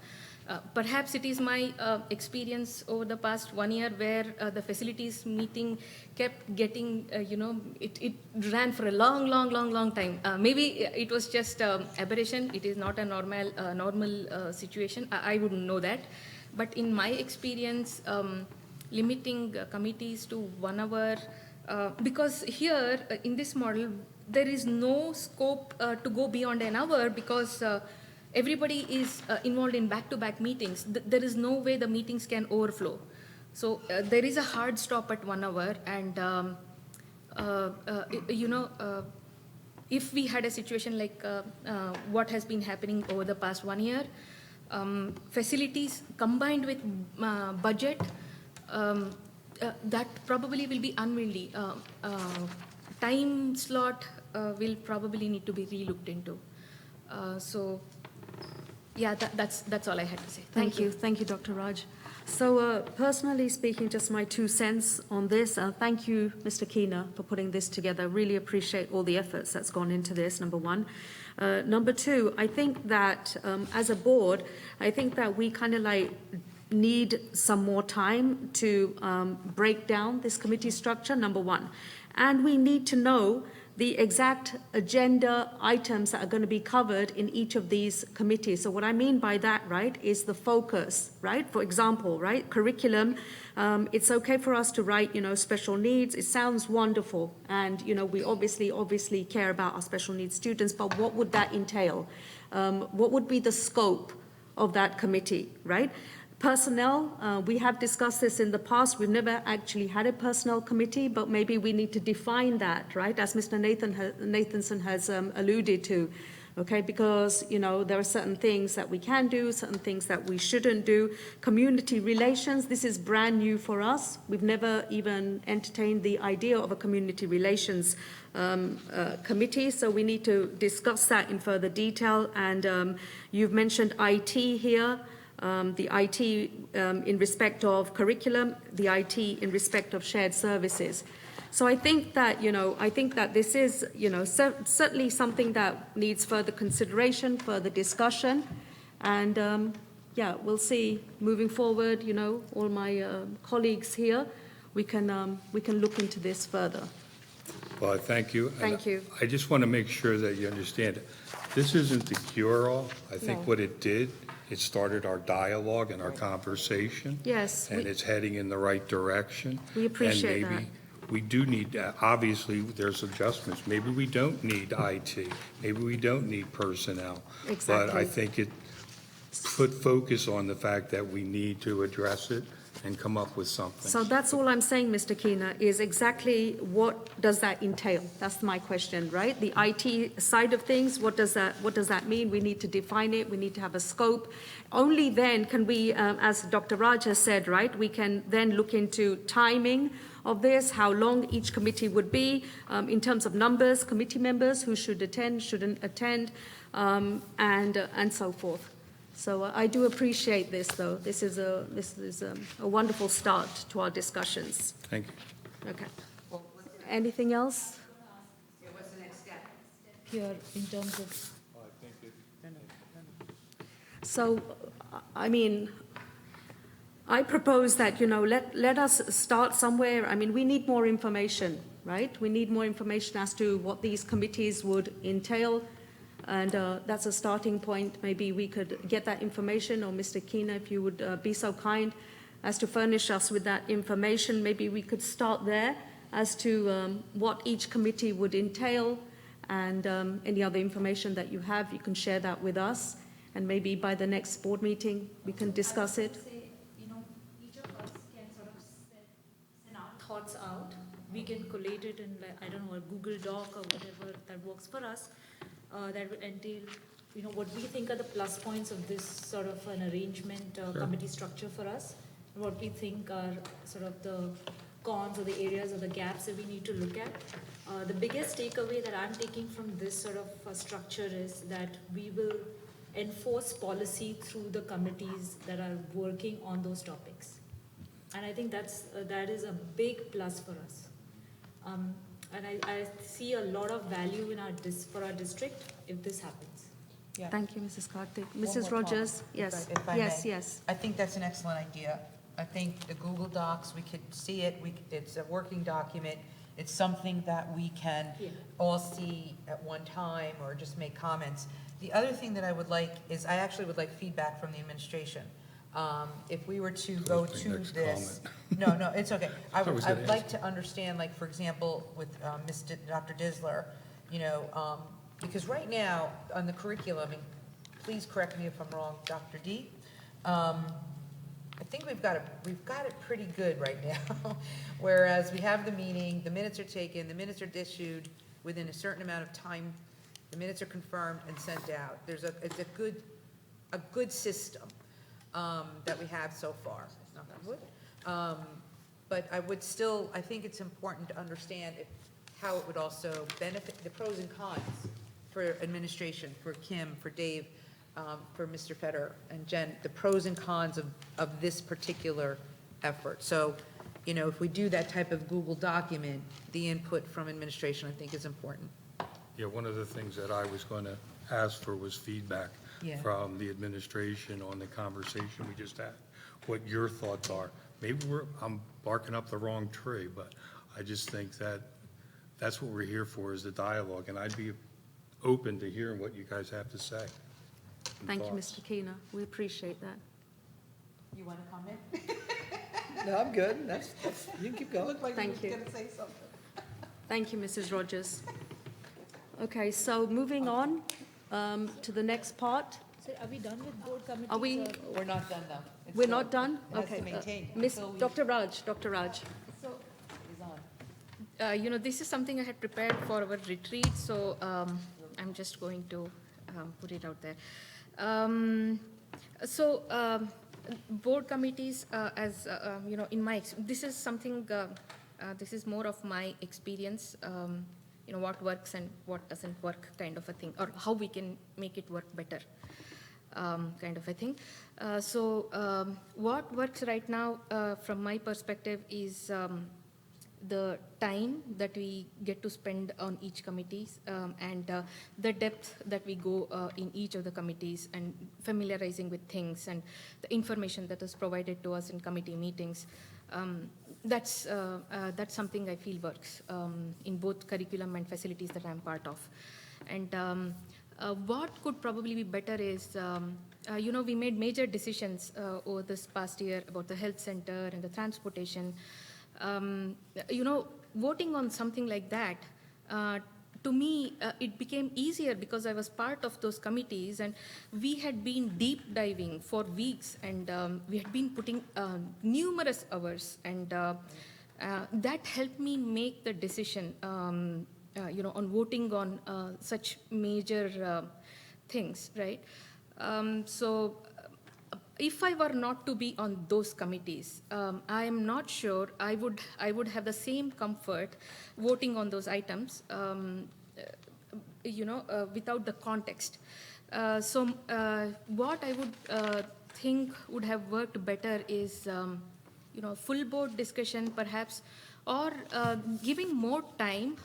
Perhaps it is my experience over the past 1 year where the facilities meeting kept getting, it ran for a long time. Maybe it was just aberration. It is not a normal situation. I wouldn't know that. But in my experience, limiting committees to 1 hour, because here in this model, there is no scope to go beyond an hour because everybody is involved in back-to-back meetings. There is no way the meetings can overflow. So there is a hard stop at 1 hour, and if we had a situation like what has been happening over the past 1 year, facilities combined with budget, that probably will be unwieldy. Time slot will probably need to be re-looked into. So, yeah, that's all I had to say. Thank you. Thank you, Dr. Raj. So personally speaking, just my 2 cents on this. Thank you, Mr. Keener, for putting this together. Really appreciate all the efforts that's gone into this, number 1. Number 2, I think that as a board, I think that we kind of like need some more time to break down this committee structure, number 1. And we need to know the exact agenda items that are going to be covered in each of these committees. So what I mean by that, right, is the focus, right? For example, right, curriculum, it's okay for us to write, special needs. It sounds wonderful. And, we obviously care about our special needs students, but what would that entail? What would be the scope of that committee, right? Personnel, we have discussed this in the past. We've never actually had a personnel committee, but maybe we need to define that, right, as Mr. Nathanson has alluded to, okay, because, there are certain things that we can do, certain things that we shouldn't do. Community relations, this is brand new for us. We've never even entertained the idea of a community relations committee, so we need to discuss that in further detail. And you've mentioned IT here. The IT in respect of curriculum, the IT in respect of shared services. So I think that, this is, certainly something that needs further consideration, further discussion. And, we'll see moving forward, all my colleagues here, we can look into this further. Well, thank you. Thank you. I just want to make sure that you understand it. This isn't the cure-all. I think No. what it did, it started our dialogue and our conversation. Yes. And it's heading in the right direction. We appreciate and maybe we do need, obviously, there's adjustments. Maybe we don't need IT. Maybe we don't need personnel. Exactly. But I think it put focus on the fact that we need to address it and come up with something. So that's all I'm saying, Mr. Keener, is exactly what does that entail? That's my question, right? The IT side of things, what does that mean? We need to define it. We need to have a scope. Only then can we, as Dr. Raj has said, right, we can then look into timing of this, how long each committee would be, in terms of numbers, committee members, who should attend, shouldn't attend, and so forth. So I do appreciate this, though. This is a wonderful start to our discussions. Thank you. Okay. Anything else? What's the next step? Here, in terms of... So, I mean, I propose that, let us start somewhere. I mean, we need more information, right? We need more information as to what these committees would entail. And that's a starting point. Maybe we could get that information, or Mr. Keener, if you would be so kind as to furnish us with that information. Maybe we could start there as to what each committee would entail, and any other information that you have, you can share that with us. And maybe by the next board meeting, we can discuss it. Each of us can sort of send our thoughts out. We can collate it in, a Google Doc or whatever that works for us. That would entail, what we think are the plus points of this sort of an arrangement, committee structure for us, and what we think are sort of the cons or the areas or the gaps that we need to look at. The biggest takeaway that I'm taking from this sort of structure is that we will enforce policy through the committees that are working on those topics. And I think that is a big plus for us. And I see a lot of value in for our district if this happens. Yeah. Thank you, Mrs. Karthik. One Mrs. more Rogers, comment, yes. if I Yes, may. yes. I think that's an excellent idea. I think the Google Docs, we could see it, it's a working document. It's something that we can all see at one time or just make comments. The other thing that I would like is, I actually would like feedback from the administration. If we were to go to this, no, it's okay. I would like to understand, like, for example, with Dr. Disler, Because right now, on the curriculum, and please correct me if I'm wrong, Dr. D, I think we've got it pretty good right now. Whereas we have the meeting, the minutes are taken, the minutes are issued within a certain amount of time, the minutes are confirmed and sent out. It's a good system that we have so far. Knock on wood. But I think it's important to understand how it would also benefit, the pros and cons for administration, for Kim, for Dave, for Mr. Fetter and Jen, the pros and cons of this particular effort. So, if we do that type of Google document, the input from administration, I think, is important. Yeah, one of the things that I was going to ask for was feedback from the administration on the conversation we just had, what your thoughts are. Maybe I'm barking up the wrong tree, but I just think that that's what we're here for, is the dialogue, and I'd be open to hearing what you guys have to say. Thank you, Mr. Keener. We appreciate that. You want to comment? No, I'm good. That's you can keep going. Thank you. Going to say something. Thank you, Mrs. Rogers. Okay, so moving on to the next part. So are we done with board committees? Are we? We're not done, though. We're not done? It has to Okay. maintain Miss until we- Dr. Raj. So, Is on. this is something I had prepared for our retreat, so I'm just going to put it out there. Board committees, this is something, this is more of my experience, what works and what doesn't work kind of a thing, or how we can make it work better. Kind of a thing. What works right now from my perspective is the time that we get to spend on each committees and the depth that we go in each of the committees and familiarizing with things and the information that is provided to us in committee meetings. That's something I feel works in both curriculum and facilities that I'm part of. And what could probably be better is, we made major decisions over this past year about the health center and the transportation. Voting on something like that, to me, it became easier because I was part of those committees and we had been deep diving for weeks and we had been putting numerous hours and that helped me make the decision on voting on such major things, right? If I were not to be on those committees, I am not sure I would have the same comfort voting on those items, without the context. What I would think would have worked better is, full board discussion perhaps, or giving more time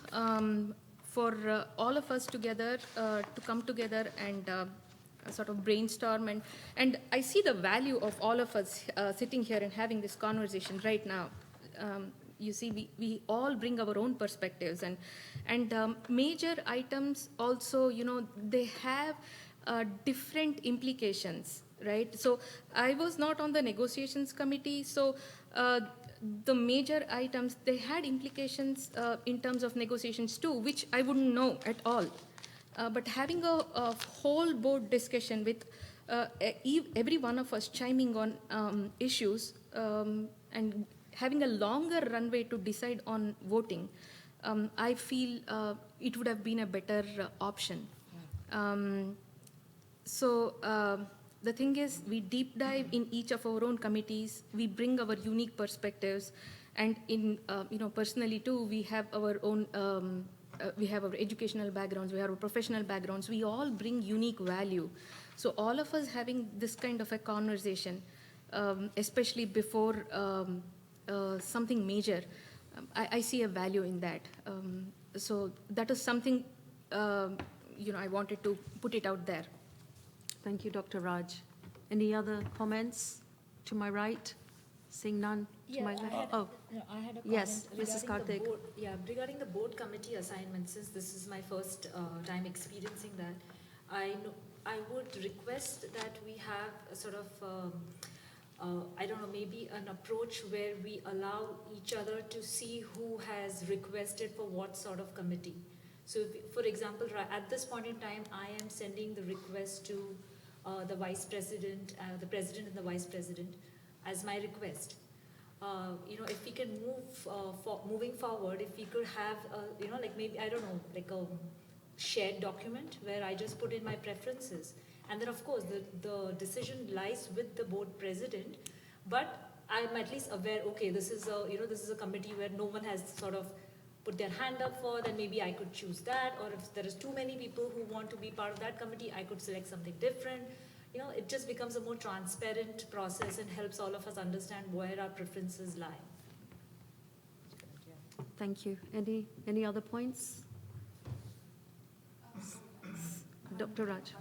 for all of us together to come together and sort of brainstorm. And I see the value of all of us sitting here and having this conversation right now. You see, we all bring our own perspectives and major items also, they have different implications, right? So I was not on the negotiations committee, so the major items, they had implications in terms of negotiations too, which I wouldn't know at all. But having a whole board discussion with every one of us chiming on issues and having a longer runway to decide on voting, I feel it would have been a better option. The thing is, we deep dive in each of our own committees, we bring our unique perspectives, and in, personally too, we have our own we have our educational backgrounds, we have our professional backgrounds, we all bring unique value. So all of us having this kind of a conversation, especially before something major, I see a value in that. So that is something, I wanted to put it out there. Thank you, Dr. Raj. Any other comments to my right? Seeing none to my left? I had a comment. Yes, Mrs. regarding the Karthik. board, regarding the board committee assignments, since this is my first time experiencing that, I would request that we have a sort of, maybe an approach where we allow each other to see who has requested for what sort of committee. So if, for example, at this point in time, I am sending the request to the vice president, the president and the vice president as my request. If we can moving forward, if we could have, like maybe, I don't know, like a shared document where I just put in my preferences. And then, of course, the decision lies with the board president, but I'm at least aware, okay, this is a committee where no one has sort of put their hand up for, then maybe I could choose that, or if there is too many people who want to be part of that committee, I could select something different. It just becomes a more transparent process and helps all of us understand where our preferences lie. Thank you. Any other points? Dr. Raj.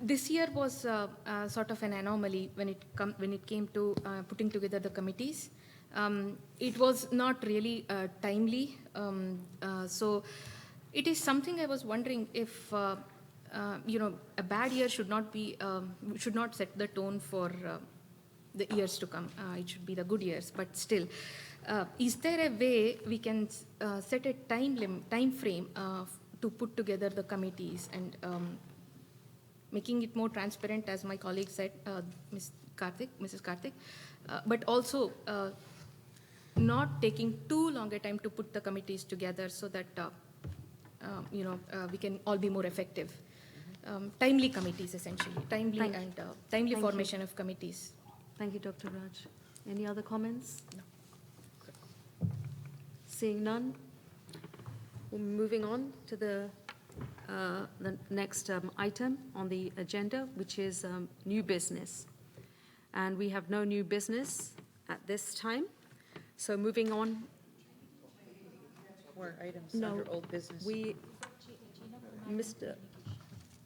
This year was sort of an anomaly when it came to putting together the committees. It was not really timely. So it is something I was wondering if a bad year should not set the tone for the years to come. It should be the good years. But still, is there a way we can set a time frame to put together the committees and making it more transparent, as my colleague said, Mrs. Karthik, but also not taking too long a time to put the committees together so that we can all be more effective. Timely committees, essentially, timely formation of committees. Thank you, Dr. Raj. Any other comments? No. Seeing none, we're moving on to the next item on the agenda, which is new business. And we have no new business at this time. So moving on. More items under old business. We missed it.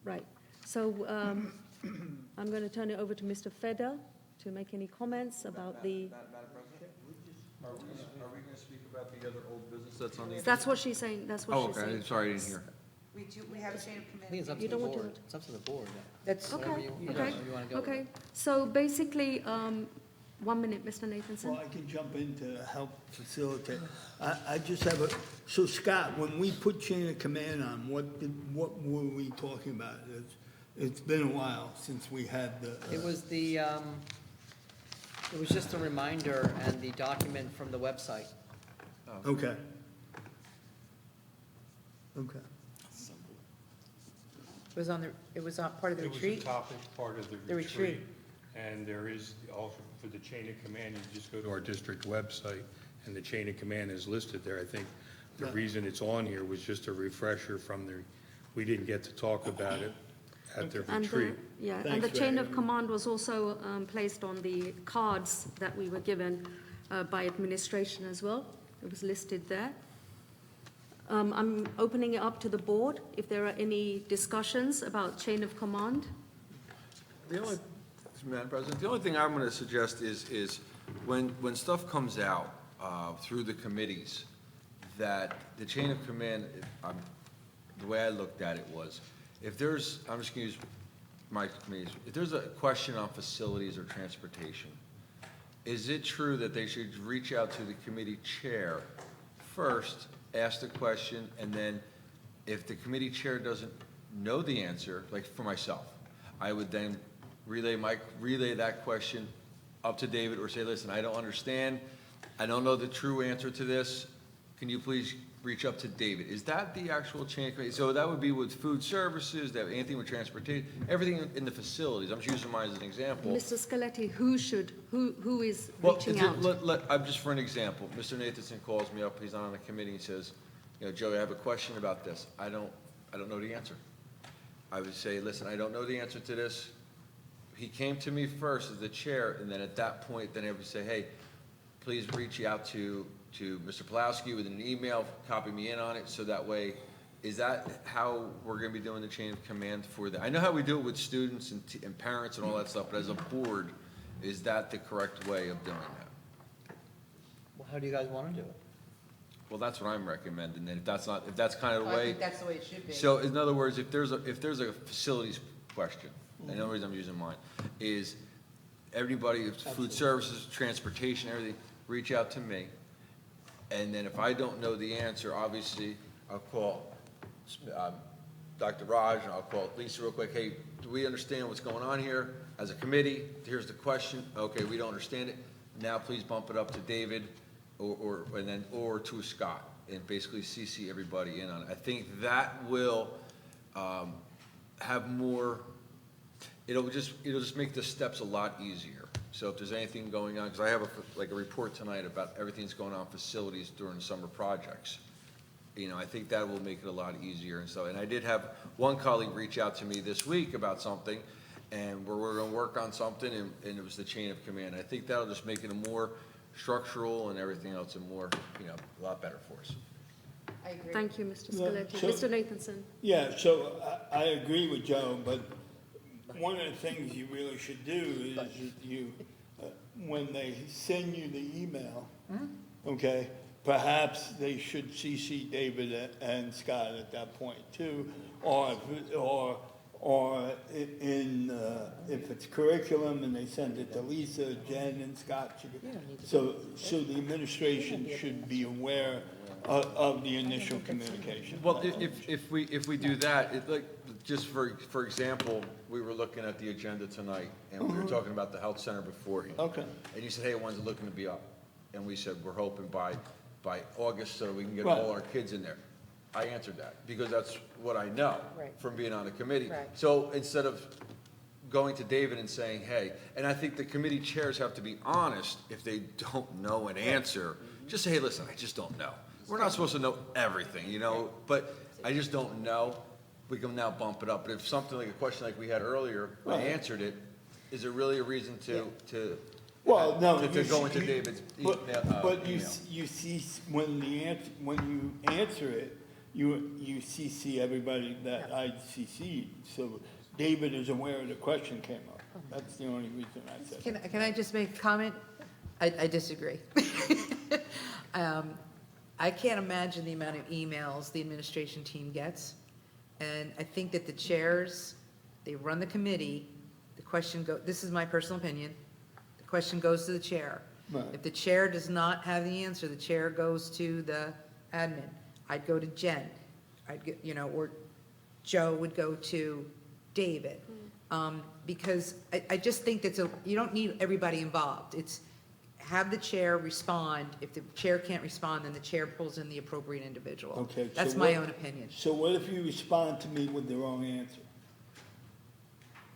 Right. So I'm going to turn it over to Mr. Feder to make any comments about the... Madam President, are we going to speak about the other old business that's on the... That's what she's saying. That's what she's saying. Sorry, I didn't hear. We have a chain of command. I think it's up to the board. It's up to the board. That's Whatever you want to go with. Okay. So basically, 1 minute, Mr. Nathanson. Well, I can jump in to help facilitate. I just have so Scott, when we put chain of command on, what were we talking about? It's been a while since we had the. It was just a reminder and the document from the website. Okay. Okay. It was on part of the retreat? It was a topic, part of the retreat. And there is also, for the chain of command, you just go to our district website, and the chain of command is listed there. I think the reason it's on here was just a refresher from we didn't get to talk about it at the retreat. And the chain of command was also placed on the cards that we were given by administration as well. It was listed there. I'm opening it up to the board if there are any discussions about chain of command. Madam President, the only thing I'm going to suggest is when stuff comes out through the committees, that the chain of command, the way I looked at it was, if there's, I'm just going to use my committees, if there's a question on facilities or transportation, is it true that they should reach out to the committee chair first, ask the question, and then if the committee chair doesn't know the answer, like for myself, I would then relay that question up to David or say, listen, I don't understand. I don't know the true answer to this. Can you please reach up to David? Is that the actual chain of command? So that would be with food services, that anything with transportation, everything in the facilities. I'm just using mine as an example. Mr. Scaletti, who is reaching out? I'm just for an example. Mr. Nathanson calls me up. He's on a committee. He says, Joey, I have a question about this. I don't know the answer. I would say, listen, I don't know the answer to this. He came to me first as the chair, and then at that point, then I would say, hey, please reach out to Mr. Pulowski with an email, copy me in on it, so that way, is that how we're going to be doing the chain of command for that? I know how we do it with students and parents and all that stuff, but as a board, is that the correct way of doing that? Well, how do you guys want to do it? Well, that's what I'm recommending, and if that's kind of the way. I think that's the way it should be. So in other words, if there's a facilities question, and the only reason I'm using mine, is everybody, food services, transportation, everything, reach out to me, and then if I don't know the answer, obviously, I'll call Dr. Raj, and I'll call Lisa real quick. Hey, do we understand what's going on here as a committee? Here's the question. Okay, we don't understand it. Now please bump it up to David or to Scott, and basically CC everybody in on it. I think that will have more, it'll just make the steps a lot easier. So if there's anything going on, because I have a report tonight about everything that's going on facilities during summer projects. I think that will make it a lot easier. And I did have one colleague reach out to me this week about something, and we're going to work on something, and it was the chain of command. I think that'll just make it a more structural and everything else, and more, a lot better for us. I agree. Thank you, Mr. Scaletti. Yeah, Mr. Nathanson. Yeah, so I agree with Joe, but one of the things you really should do is when they send you the email, okay, perhaps they should CC David and Scott at that point too, or if it's curriculum and they send it to Lisa, Jen, and Scott, so the administration should be aware of the initial communication. Well, if we do that, just for example, we were looking at the agenda tonight, and we were talking about the health center beforehand. Okay. And you said, hey, when's it looking to be up? And we said, we're hoping by August so we can get all our kids in there. I answered that, because that's what I know from being on the committee. Right. So instead of going to David and saying, hey, and I think the committee chairs have to be honest if they don't know an answer. Just say, hey, listen, I just don't know. We're not supposed to know everything, but I just don't know. We can now bump it up. But if something like a question like we had earlier, I answered it, is there really a reason to Well, no, to go into David's email? But you see, when you answer it, you CC everybody that I CC'd. So David is aware the question came up. That's the only reason I said. Can I just make a comment? I disagree. I can't imagine the amount of emails the administration team gets. And I think that the chairs, they run the committee, the question this is my personal opinion, the question goes to the chair. Right. If the chair does not have the answer, the chair goes to the admin. I'd go to Jen, or Joe would go to David. Because I just think you don't need everybody involved. It's have the chair respond. If the chair can't respond, then the chair pulls in the appropriate individual. Okay. That's my own opinion. So what if you respond to me with the wrong answer?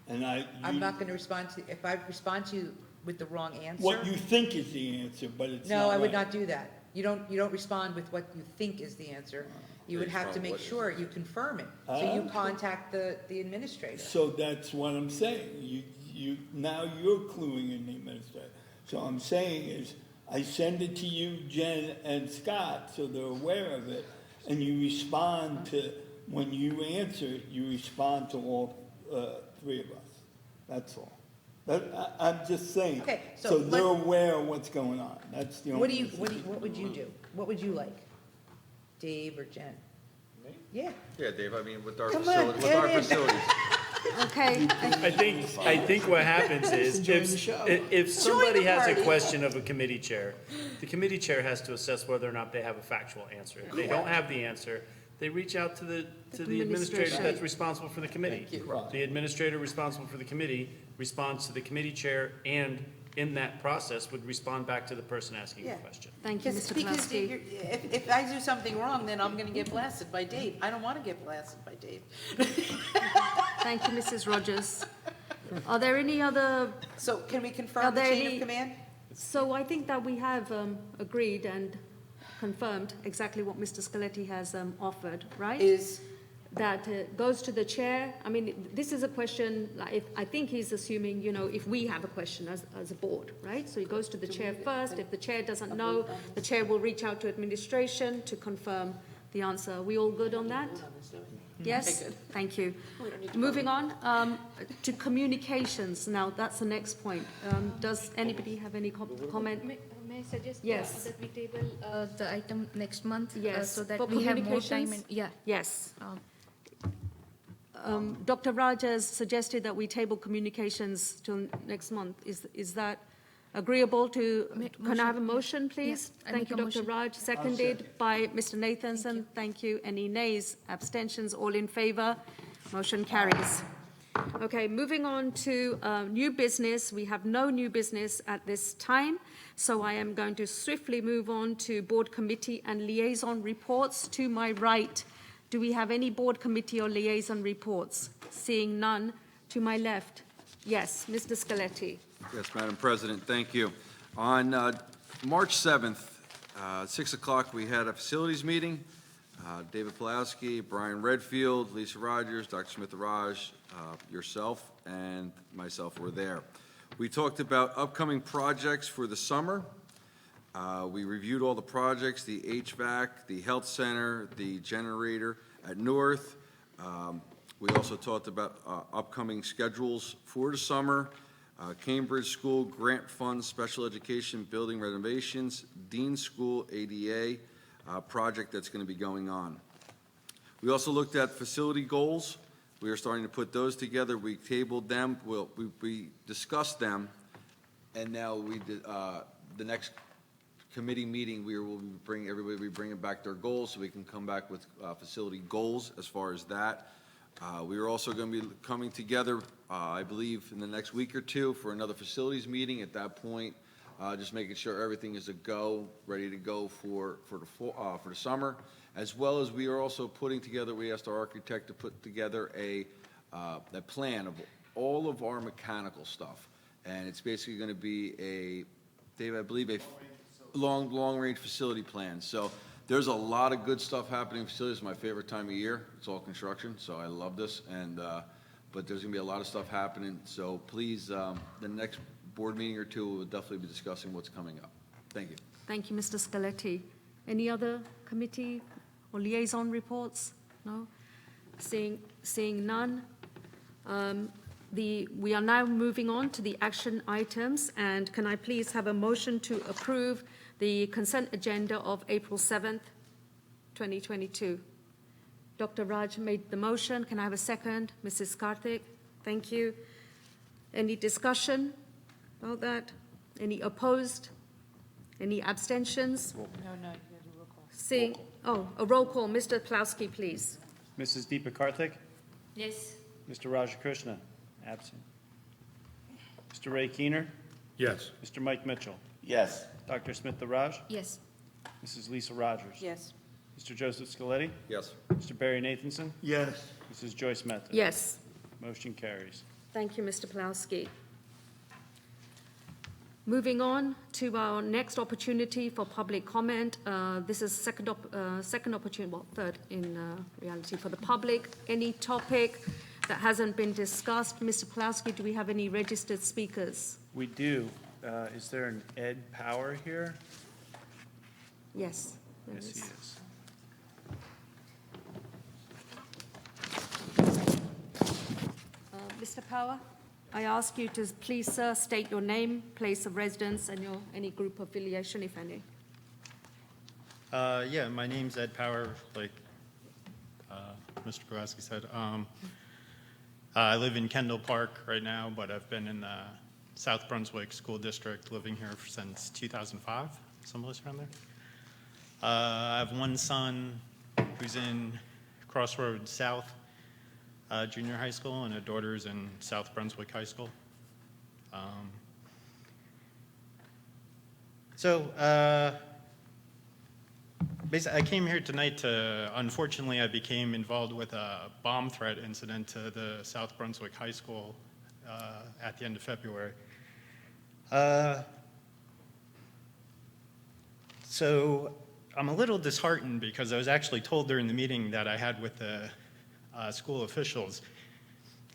And I'm not going to respond to, if I respond to you with the wrong answer. What you think is the answer, but it's not No, I would right. not do that. You don't respond with what you think is the answer. You would have to make sure you confirm it. So you contact the administrator. So that's what I'm saying. Now you're cluing in the administrator. So I'm saying is, I send it to you, Jen and Scott, so they're aware of it, and you respond to, when you answer, you respond to all three of us. That's all. I'm just saying. Okay, so they're aware of what's going on. That's the only. What would you do? What would you like? Dave or Jen? Me? Yeah. Yeah, Dave, I mean, with our Come on, facilities. Okay. I think what happens is if somebody has a question of a committee chair, the committee chair has to assess whether or not they have a factual answer. If they don't have the answer, they reach out to the administrator that's responsible for the committee. The administrator responsible for the committee responds to the committee chair, and in that process would respond back to the person asking the question. Thank you, Mr. Because Pulaski. if I do something wrong, then I'm going to get blasted by Dave. I don't want to get blasted by Dave. Thank you, Mrs. Rogers. Are there any other? So can we confirm the chain of command? So I think that we have agreed and confirmed exactly what Mr. Scaletti has offered, right? Is that goes to the chair. I mean, this is a question, like, I think he's assuming, if we have a question as a board, right? So it goes to the chair first. If the chair doesn't know, the chair will reach out to administration to confirm the answer. Are we all good on that? Yes? Okay, good. Thank you. Moving on to communications. Now, that's the next point. Does anybody have any comment? May I suggest Yes. that we table the item next month? Yes. So that For we have more communications? time. Yes. Dr. Raj has suggested that we table communications till next month. Is that Agreeable to, can I have a motion, please? Yes, I Thank make you, a Dr. motion. Raj, seconded by Mr. Nathanson. Thank you. Any nays, abstentions, all in favor? Motion carries. Okay, moving on to new business. We have no new business at this time, so I am going to swiftly move on to board committee and liaison reports. To my right, do we have any board committee or liaison reports? Seeing none. To my left, yes, Mr. Scaletti. Yes, Madam President, thank you. On March 7th, 6 o'clock, we had a facilities meeting. David Pulowski, Brian Redfield, Lisa Rogers, Dr. Smith-Raj, yourself, and myself were there. We talked about upcoming projects for the summer. We reviewed all the projects, the HVAC, the health center, the generator at North. We also talked about upcoming schedules for the summer. Cambridge School Grant Fund Special Education Building Renovations, Dean School ADA project that's going to be going on. We also looked at facility goals. We are starting to put those together. We tabled them. We discussed them, and now we did, the next committee meeting, everybody will be bringing back their goals so we can come back with facility goals as far as that. We are also going to be coming together, I believe, in the next week or two for another facilities meeting. At that point, just making sure everything is a go, ready to go for the summer, as well as we are also putting together. We asked our architect to put together a plan of all of our mechanical stuff, and it's basically going to be Dave, I believe, a long-range facility plan. So there's a lot of good stuff happening in facilities. It's my favorite time of year. It's all construction, so I love this. But there's going to be a lot of stuff happening. So please, the next board meeting or two, we'll definitely be discussing what's coming up. Thank you. Thank you, Mr. Scaletti. Any other committee or liaison reports? No? Seeing none. We are now moving on to the action items, and can I please have a motion to approve the consent agenda of April 7th, 2022? Dr. Raj made the motion. Can I have a second? Mrs. Karthik, thank you. Any discussion about that? Any opposed? Any abstentions? No. Seeing, a roll call. Mr. Pulowski, please. Mrs. Deepa Karthik? Yes. Mr. Rajakrishna? Absent. Mr. Ray Keener? Yes. Mr. Mike Mitchell? Yes. Dr. Smith-Raj? Yes. Mrs. Lisa Rogers? Yes. Mr. Joseph Scaletti? Yes. Mr. Barry Nathanson? Yes. Mrs. Joyce Method? Yes. Motion carries. Thank you, Mr. Pulowski. Moving on to our next opportunity for public comment. This is second opportunity, well, third in reality for the public. Any topic that hasn't been discussed? Mr. Pulowski, do we have any registered speakers? We do. Is there an Ed Power here? Yes. there Yes, he is. is. Mr. Power, I ask you to please, sir, state your name, place of residence, and your any group affiliation, if any. Yeah, my name's Ed Power, like Mr. Pulaski said. I live in Kendall Park right now, but I've been in the South Brunswick School District, living here since 2005, someplace around there. I have one son who's in Crossroads South Junior High School, and a daughter's in South Brunswick High School. Basically, I came here tonight to, unfortunately, I became involved with a bomb threat incident to the South Brunswick High School at the end of February. So I'm a little disheartened because I was actually told during the meeting that I had with the school officials,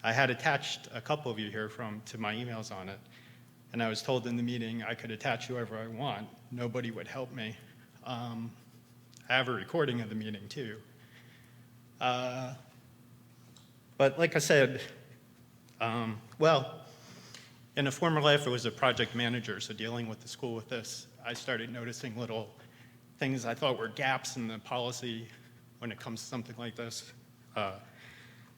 I had attached a couple of you here to my emails on it, and I was told in the meeting I could attach whoever I want. Nobody would help me. I have a recording of the meeting too. But like I said, well, in a former life I was a project manager, so dealing with the school with this, I started noticing little things I thought were gaps in the policy when it comes to something like this.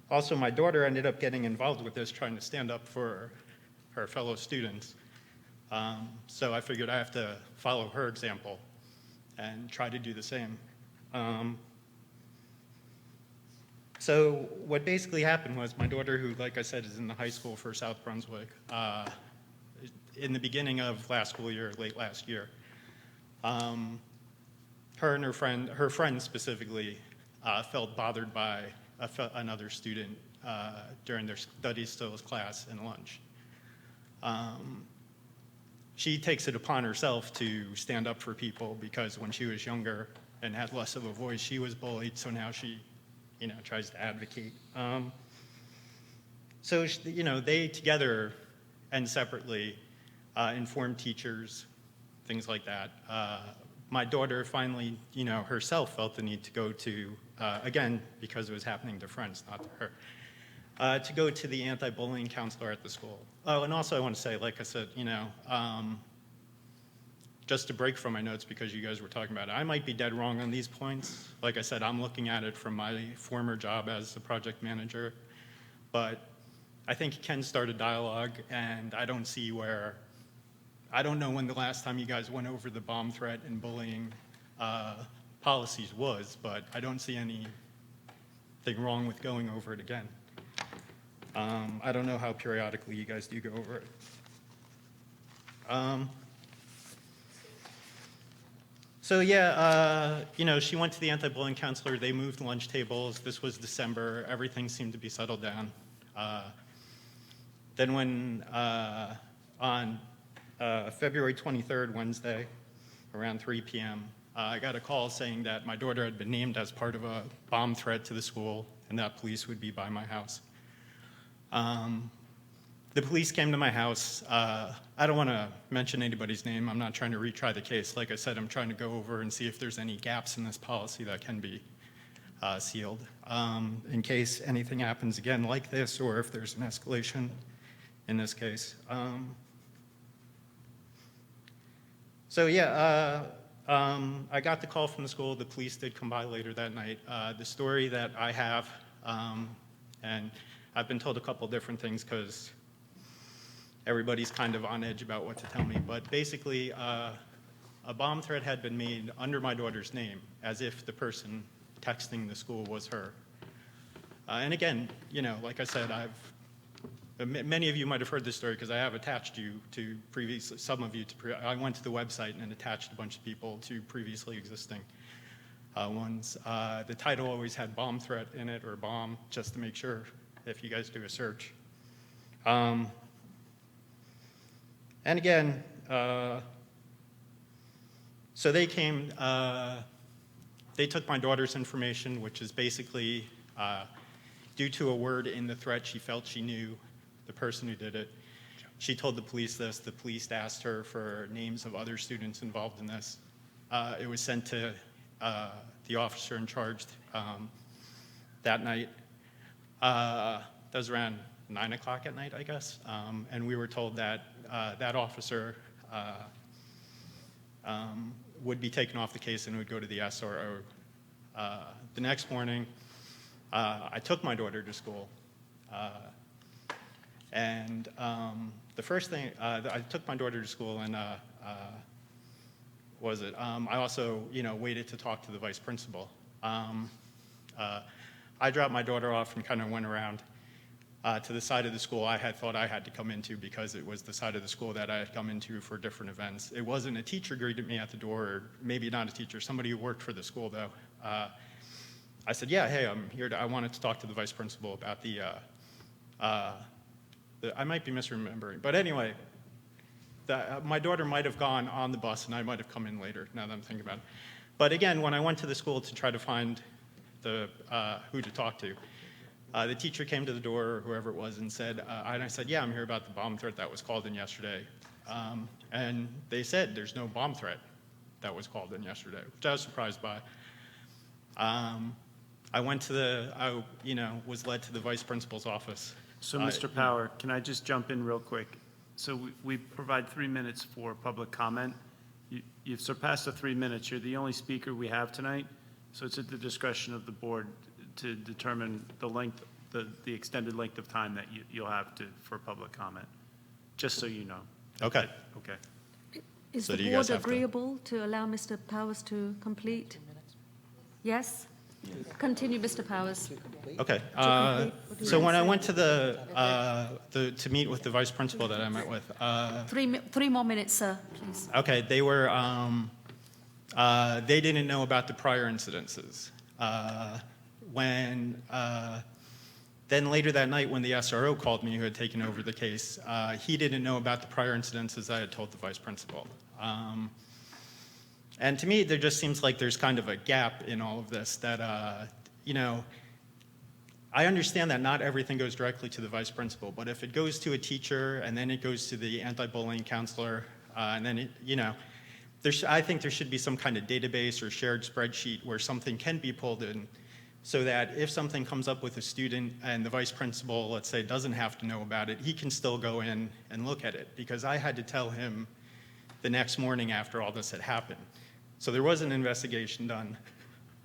Also, my daughter ended up getting involved with this, trying to stand up for her fellow students. So I figured I have to follow her example and try to do the same. So what basically happened was my daughter, who, like I said, is in the high school for South Brunswick, in the beginning of last school year, late last year, her and her friend specifically, felt bothered by another student during their study skills class and lunch. She takes it upon herself to stand up for people because when she was younger and had less of a voice, she was bullied, so now she tries to advocate. So, they together and separately informed teachers, things like that. My daughter finally, herself felt the need to go to, again, because it was happening to friends, not to her, to go to the anti-bullying counselor at the school. Oh, and also I want to say, like I said, just to break from my notes because you guys were talking about it, I might be dead wrong on these points. Like I said, I'm looking at it from my former job as a project manager, but I think you can start a dialogue, and I don't know when the last time you guys went over the bomb threat and bullying policies was, but I don't see anything wrong with going over it again. I don't know how periodically you guys do go over it. So yeah, she went to the anti-bullying counselor. They moved lunch tables. This was December. Everything seemed to be settled down. Then when on February 23rd, Wednesday, around 3 p.m., I got a call saying that my daughter had been named as part of a bomb threat to the school and that police would be by my house. The police came to my house. I don't want to mention anybody's name. I'm not trying to retry the case. Like I said, I'm trying to go over and see if there's any gaps in this policy that can be sealed in case anything happens again like this or if there's an escalation in this case. So yeah, I got the call from the school. The police did come by later that night. The story that I have, and I've been told a couple different things because everybody's kind of on edge about what to tell me, but basically a bomb threat had been made under my daughter's name as if the person texting the school was her. And again, like I said, many of you might have heard this story because I have attached you to some of you I went to the website and attached a bunch of people to previously existing ones. The title always had bomb threat in it or bomb, just to make sure if you guys do a search. And again, so they came, they took my daughter's information, which is basically due to a word in the threat, she felt she knew the person who did it. She told the police this. The police asked her for names of other students involved in this. It was sent to the officer in charge that night. That was around 9 o'clock at night, I guess. And we were told that that officer would be taken off the case and would go to the SRO. The next morning, I took my daughter to school. And the first thing, I took my daughter to school and I also, waited to talk to the vice principal. I dropped my daughter off and kind of went around to the side of the school I had thought I had to come into because it was the side of the school that I had come into for different events. It wasn't a teacher greeted me at the door, or maybe not a teacher, somebody who worked for the school though. I said, yeah, hey, I'm here I wanted to talk to the vice principal about I might be misremembering, but anyway, my daughter might have gone on the bus and I might have come in later, now that I'm thinking about it. But again, when I went to the school to try to find who to talk to, the teacher came to the door, or whoever it was, and said, and I said, yeah, I'm here about the bomb threat that was called in yesterday. And they said there's no bomb threat that was called in yesterday, which I was surprised by. I went to was led to the vice principal's office. So, Mr. Power, can I just jump in real quick? So we provide 3 minutes for public comment. You've surpassed the 3 minutes. You're the only speaker we have tonight, so it's at the discretion of the board to determine the length, the extended length of time that you'll have for public comment, just so you know. Okay, okay. Is So the do you board guys have to- agreeable to allow Mr. Powers to complete? Yes? Continue, Mr. Powers. Okay. So when I went to to meet with the vice principal that I met with, 3 more minutes, sir, please. okay, they didn't know about the prior incidences. Then later that night, when the SRO called me, who had taken over the case, he didn't know about the prior incidences I had told the vice principal. And to me, there just seems like there's kind of a gap in all of this that, I understand that not everything goes directly to the vice principal, but if it goes to a teacher and then it goes to the anti-bullying counselor, and then, I think there should be some kind of database or shared spreadsheet where something can be pulled in so that if something comes up with a student and the vice principal, let's say, doesn't have to know about it, he can still go in and look at it. Because I had to tell him the next morning after all this had happened. So there was an investigation done,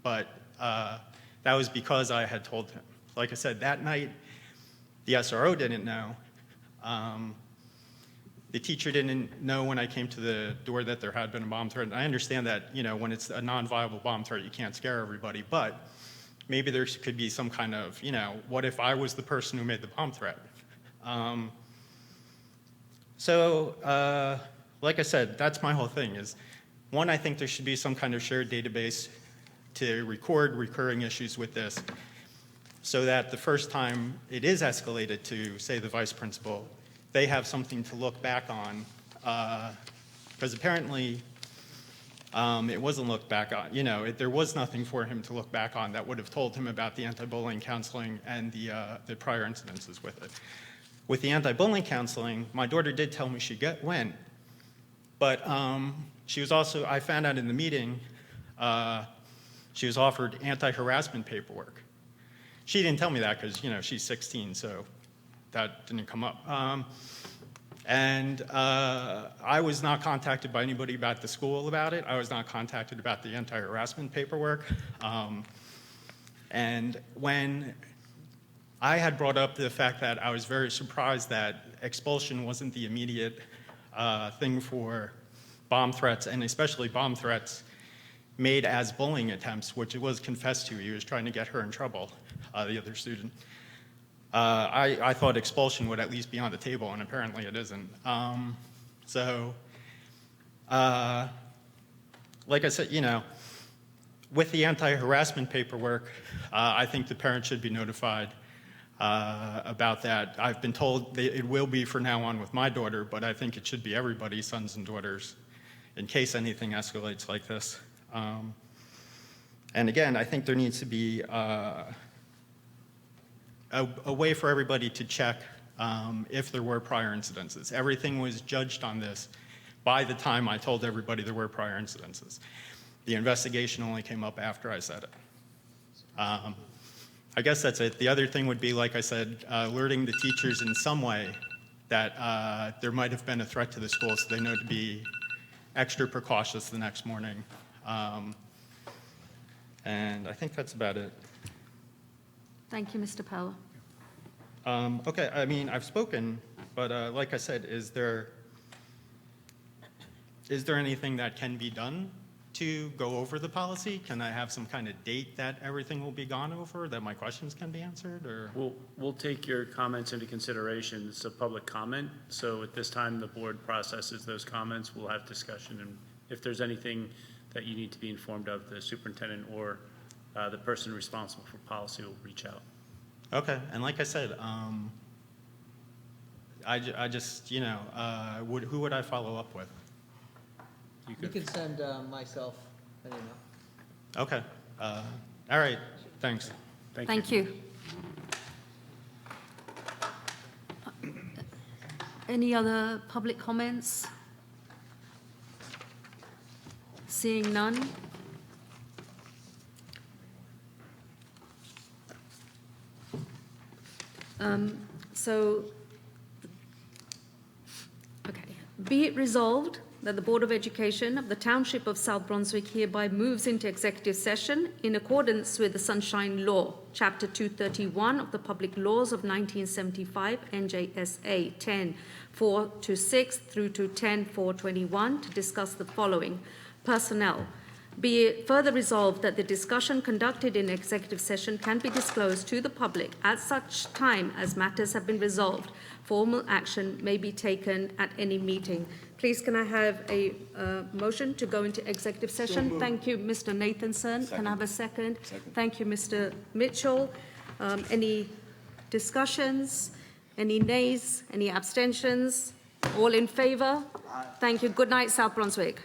but that was because I had told him. Like I said, that night, the SRO didn't know. The teacher didn't know when I came to the door that there had been a bomb threat. And I understand that, when it's a non-viable bomb threat, you can't scare everybody, but maybe there could be some kind of, what if I was the person who made the bomb threat? Like I said, that's my whole thing is, one, I think there should be some kind of shared database to record recurring issues with this so that the first time it is escalated to, say, the vice principal, they have something to look back on, because apparently it wasn't looked back on. There was nothing for him to look back on that would have told him about the anti-bullying counseling and the prior incidences with it. With the anti-bullying counseling, my daughter did tell me she went, but she was also, I found out in the meeting, she was offered anti-harassment paperwork. She didn't tell me that because, she's 16, so that didn't come up. I was not contacted by anybody about the school about it. I was not contacted about the anti-harassment paperwork. And when I had brought up the fact that I was very surprised that expulsion wasn't the immediate thing for bomb threats, and especially bomb threats made as bullying attempts, which it was confessed to. He was trying to get her in trouble, the other student. I thought expulsion would at least be on the table, and apparently it isn't. Like I said, with the anti-harassment paperwork, I think the parent should be notified about that. I've been told that it will be for now on with my daughter, but I think it should be everybody's sons and daughters in case anything escalates like this. And again, I think there needs to be a way for everybody to check if there were prior incidences. Everything was judged on this by the time I told everybody there were prior incidences. The investigation only came up after I said it. I guess that's it. The other thing would be, like I said, alerting the teachers in some way that there might have been a threat to the school so they know to be extra precautious the next morning. And I think that's about it. Thank you, Mr. Power. Okay, I mean, I've spoken, but like I said, is there anything that can be done to go over the policy? Can I have some kind of date that everything will be gone over, that my questions can be answered, or? We'll take your comments into consideration. It's a public comment, so at this time, the board processes those comments. We'll have discussion, and if there's anything that you need to be informed of, the superintendent or the person responsible for policy will reach out. Okay, and like I said, I just, who would I follow up with? You can send myself an email. Okay, all right, thanks. Thank you. Any other public comments? Seeing none. Okay. Be it resolved that the Board of Education of the Township of South Brunswick hereby moves into executive session in accordance with the Sunshine Law, Chapter 231 of the Public Laws of 1975, NJSA 10(4)-6 through to 10(4)21, to discuss the following. Personnel. Be it further resolved that the discussion conducted in executive session can be disclosed to the public at such time as matters have been resolved. Formal action may be taken at any meeting. Please, can I have a motion to go into executive session? Thank you, Mr. Nathanson. Can I have a second? Thank you, Mr. Mitchell. Any discussions? Any nays? Any abstentions? All in favor? Thank you. Good night, South Brunswick.